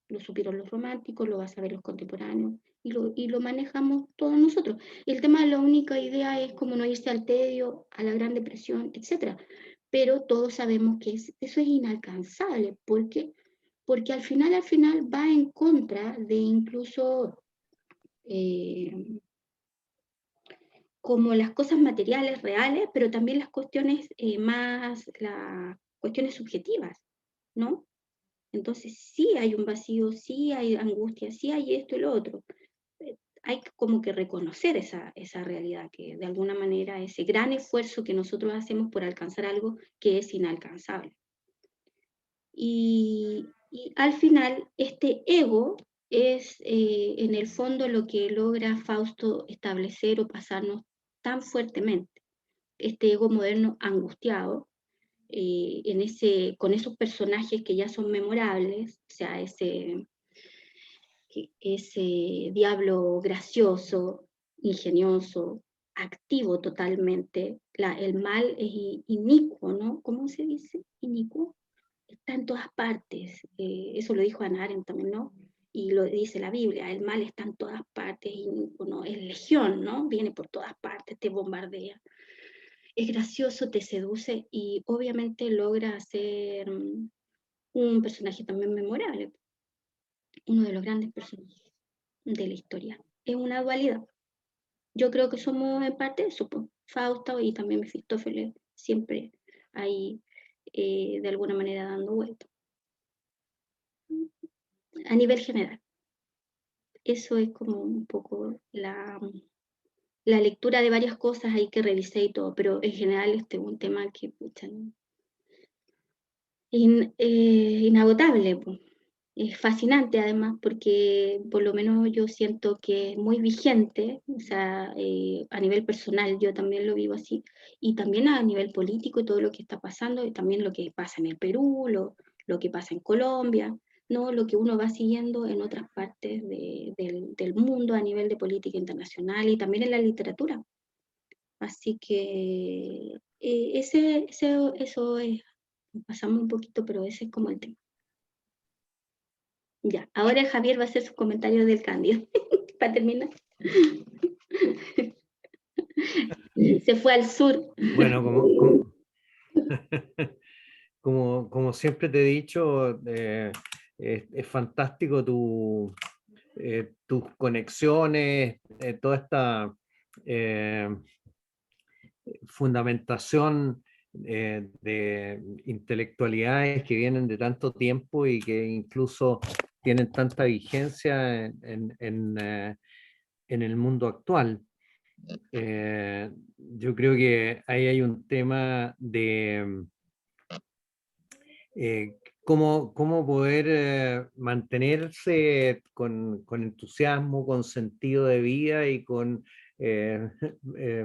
Lo supieron los románticos, lo van a saber los contemporáneos, y lo manejamos todos nosotros. El tema de la única idea es como no irse al tedio, a la Gran Depresión, etc. Pero todos sabemos que eso es inalcanzable. ¿Por qué? Porque al final va en contra de incluso como las cosas materiales, reales, pero también las cuestiones las cuestiones subjetivas, ¿no? Entonces sí hay un vacío, sí hay angustia, sí hay esto y lo otro. Hay como que reconocer esa realidad, que de alguna manera ese gran esfuerzo que nosotros hacemos por alcanzar algo que es inalcanzable. Y al final este ego es en el fondo lo que logra Fausto establecer o pasarnos tan fuertemente. Este ego moderno angustiado, con esos personajes que ya son memorables, o sea, ese diablo gracioso, ingenioso, activo totalmente. El mal es inicuo, ¿no? ¿Cómo se dice? Inicuo. Está en todas partes. Eso lo dijo Hannah Arendt también, ¿no? Y lo dice la Biblia, el mal está en todas partes, inicuo, ¿no? Es legión, ¿no? Viene por todas partes, te bombardea. Es gracioso, te seduce y obviamente logra ser un personaje también memorable, uno de los grandes personajes de la historia. Es una dualidad. Yo creo que somos en parte eso, pues, Fausto y también Mefistófeles, siempre ahí de alguna manera dando vuelta. A nivel general, eso es como un poco la lectura de varias cosas ahí que revisé y todo, pero en general este es un tema que pucha, inagotable, pues. Es fascinante además porque por lo menos yo siento que es muy vigente, o sea, a nivel personal yo también lo vivo así, y también a nivel político y todo lo que está pasando, y también lo que pasa en el Perú, lo que pasa en Colombia, ¿no? Lo que uno va siguiendo en otras partes del mundo a nivel de política internacional y también en la literatura. Así que eso es, pasamos un poquito, pero ese es como el tema. Ya, ahora Javier va a hacer sus comentarios del Cándido, para terminar. Se fue al sur. Bueno, como siempre te he dicho, es fantástico tus conexiones, toda esta fundamentación de intelectualidades que vienen de tanto tiempo y que incluso tienen tanta vigencia en el mundo actual. Yo creo que ahí hay un tema cómo poder mantenerse con entusiasmo, con sentido de vida y con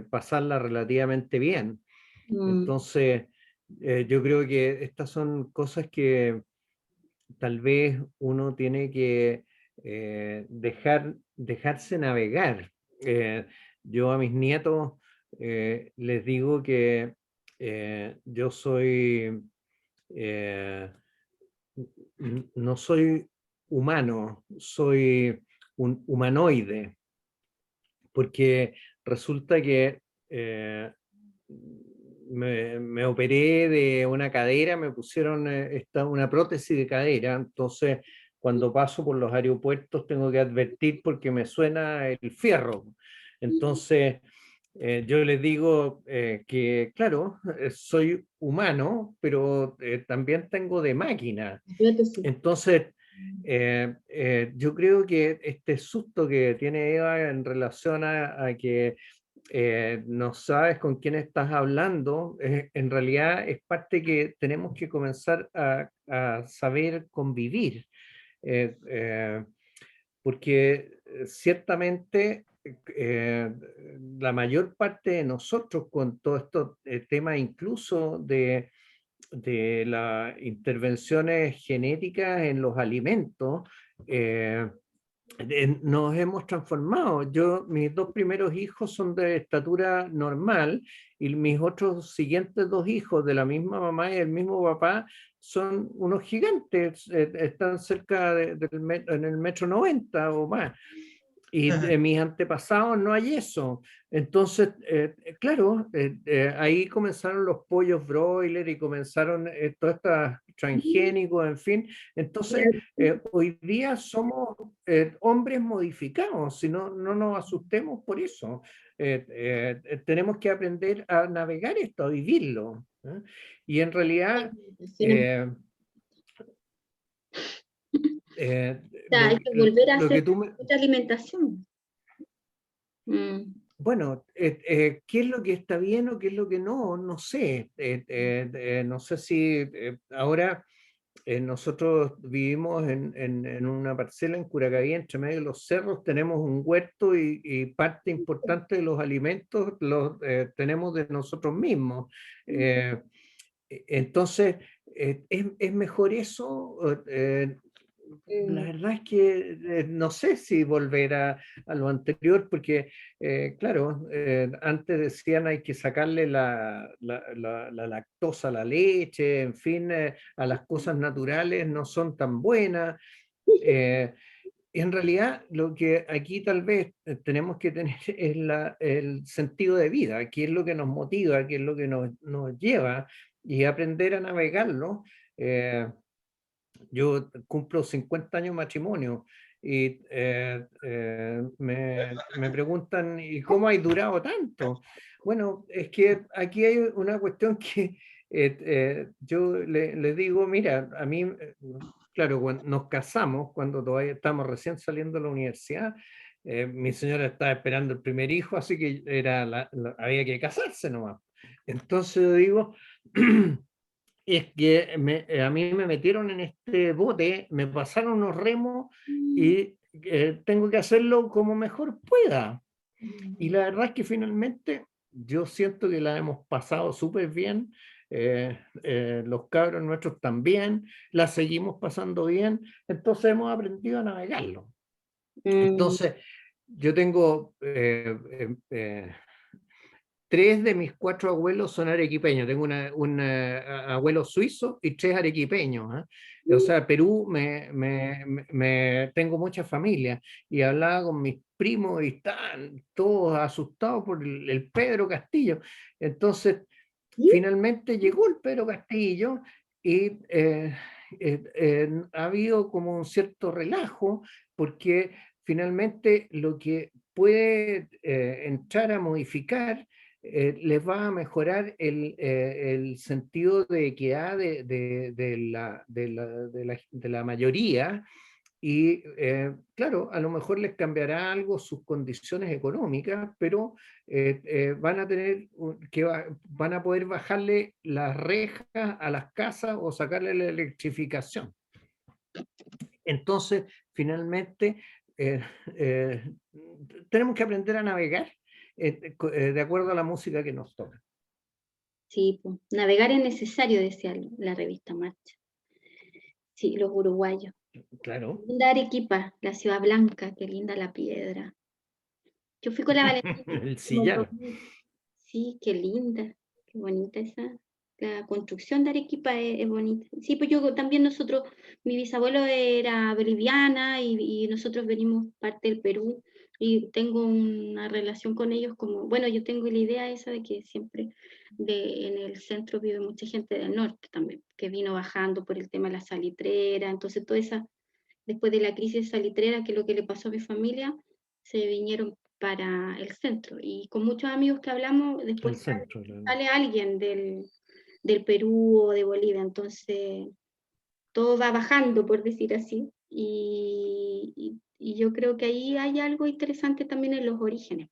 pasarla relativamente bien. Entonces, yo creo que estas son cosas que tal vez uno tiene que dejarse navegar. Yo a mis nietos les digo que yo soy, no soy humano, soy un humanoide, porque resulta que me operé de una cadera, me pusieron una prótesis de cadera, entonces cuando paso por los aeropuertos tengo que advertir porque me suena el fierro. Entonces yo les digo que, claro, soy humano, pero también tengo de máquina. Entonces, yo creo que este susto que tiene Eva en relación a que no sabes con quién estás hablando, en realidad es parte que tenemos que comenzar a saber convivir, eh, eh, porque ciertamente eh, la mayor parte de nosotros con todo estos temas incluso de las intervenciones genéticas en los alimentos, nos hemos transformado. Mis dos primeros hijos son de estatura normal y mis otros siguientes dos hijos de la misma mamá y el mismo papá son unos gigantes, están cerca en el 1,90 m o más. Y de mis antepasados no hay eso. Entonces, claro, ahí comenzaron los pollos broiler y comenzaron todos estos transgénicos, en fin. Entonces, hoy día somos hombres modificados, si no, no nos asustemos por eso. Tenemos que aprender a navegar esto, a vivirlo. Y en realidad... hay que volver a hacer tú mucha alimentación. Bueno, ¿qué es lo que está bien o qué es lo que no? No sé. No sé si ahora nosotros vivimos en una parcela en Curacaví, entre medio de los cerros, tenemos un huerto y parte importante de los alimentos los tenemos de nosotros mismos. Entonces, ¿es mejor eso? La verdad es que no sé si volver a lo anterior, porque, claro, antes decían hay que sacarle la lactosa a la leche, en fin, a las cosas naturales no son tan buenas. En realidad, lo que aquí tal vez tenemos que tener es el sentido de vida, qué es lo que nos motiva, qué es lo que nos lleva, y aprender a navegarlo. Yo cumplo 50 años de matrimonio y me preguntan, ¿y cómo hay durado tanto? Bueno, es que aquí hay una cuestión que yo le digo, mira, a mí, claro, cuando nos casamos, cuando todavía estamos recién saliendo de la universidad, mi señora estaba esperando el primer hijo, así que había que casarse nomás. Entonces yo digo... es que a mí me metieron en este bote, me pasaron unos remos y tengo que hacerlo como mejor pueda. Y la verdad es que finalmente yo siento que la hemos pasado súper bien, los cabros nuestros también, la seguimos pasando bien, entonces hemos aprendido a navegarlo. Entonces, yo tengo 3 de mis 4 abuelos son arequipeños. Tengo un abuelo suizo y 3 arequipeños. O sea, Perú, tengo mucha familia y hablaba con mis primos y están todos asustados por el Pedro Castillo. Entonces, finalmente llegó el Pedro Castillo y ha habido como un cierto relajo porque finalmente lo que puede entrar a modificar les va a mejorar el sentido de equidad de la mayoría Y claro, a lo mejor les cambiará algo sus condiciones económicas, pero van a tener van a poder bajarle las rejas a las casas o sacarle la electrificación. Entonces, finalmente, eh, eh, tenemos que aprender a navegar de acuerdo a la música que nos toca. Sí, pues, navegar es necesario, decía la revista Marcha. Sí, los uruguayos. Claro. Linda Arequipa, la ciudad blanca, qué linda la piedra. Yo fui con la Valentina. El como el sillar. 2000. Sí, qué linda, qué bonita esa. La construcción de Arequipa es bonita. Sí, pues yo también mi bisabuelo era boliviana y nosotros venimos parte del Perú y tengo una relación con ellos como, bueno, yo tengo la idea esa de que siempre en el centro vive mucha gente del norte también, que vino bajando por el tema de la salitrera, entonces toda esa, después de la crisis salitrera, que es lo que le pasó a mi familia, se vinieron para el centro. Y con muchos amigos que hablamos, El después centro. Claro. sale alguien del Perú o de Bolivia, entonces todo va bajando, por decir así. Y yo creo que ahí hay algo interesante también en los orígenes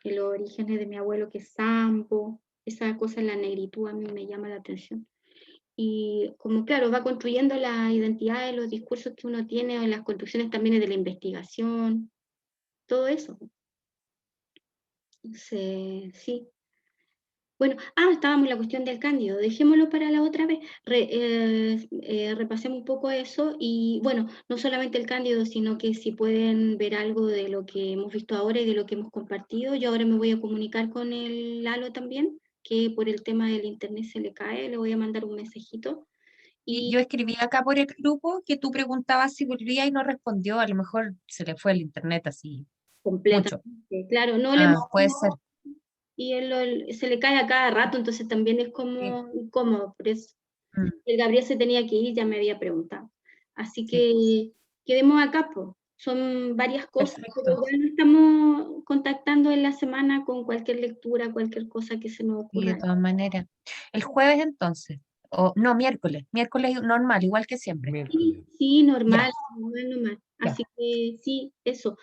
de mi abuelo que es sambo, esa cosa en la negritud a mí me llama la atención. Y como claro, va construyendo la identidad de los discursos que uno tiene, en las construcciones también de la investigación, todo eso. Sí. Bueno, estábamos en la cuestión del Cándido, dejémoslo para la otra vez, repasemos un poco eso y bueno, no solamente el Cándido, sino que si pueden ver algo de lo que hemos visto ahora y de lo que hemos compartido, yo ahora me voy a comunicar con el Lalo también, que por el tema del internet se le cae, le voy a mandar un mensajito. Y yo escribí acá por el grupo que tú preguntabas si volvía y no respondió, a lo mejor se le fue el internet así, mucho. Completamente, claro, no le Puede ser. y se le cae a cada rato, entonces también es como incómodo, por eso. Mm, El Gabriel se tenía que ir, ya me había preguntado. Así sí, que quedemos acá, pues. Son varias cosas, pero perfecto. igual nos estamos contactando en la semana con cualquier lectura, cualquier cosa que se nos Y ocurra. de todas maneras. El jueves entonces, o no, miércoles normal, igual que siempre. Miércoles. Sí, Ya, normal. ya. Así que sí, eso.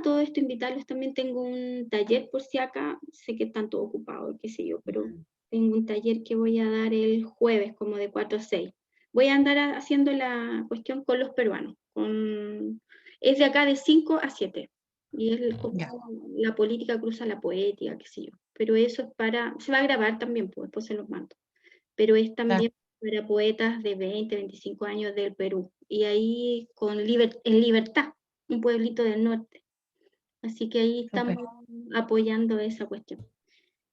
Todo esto, invitarlos también. Tengo un taller por si acá, sé que están todos ocupados, qué sé yo, pero tengo un taller que voy a dar el jueves, como de 4 a 6. Voy a andar haciendo la cuestión con los peruanos. Es de acá de 5 a 7. Y es como Ya, la política cruza la poética, qué sé yo. Pero eso es se va a grabar también, pues después se los mando. Pero es claro, también para poetas de 20, 25 años del Perú. Y ahí en Libertad, un pueblito del norte. Así que ahí estamos súper. apoyando esa cuestión.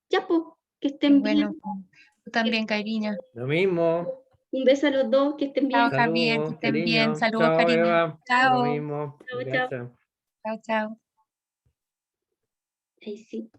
Ya, pues, que Qué estén bien. bueno. Tú también, Cairiña. Lo mismo. Un beso a los dos, que estén Chao, bien. Javier, que Saludos, estén bien. cariño. Saludos, Chao, cariño. Eva. Lo Chao, mismo. Chao, chao. Gracias. chao, chao. Ahí sí.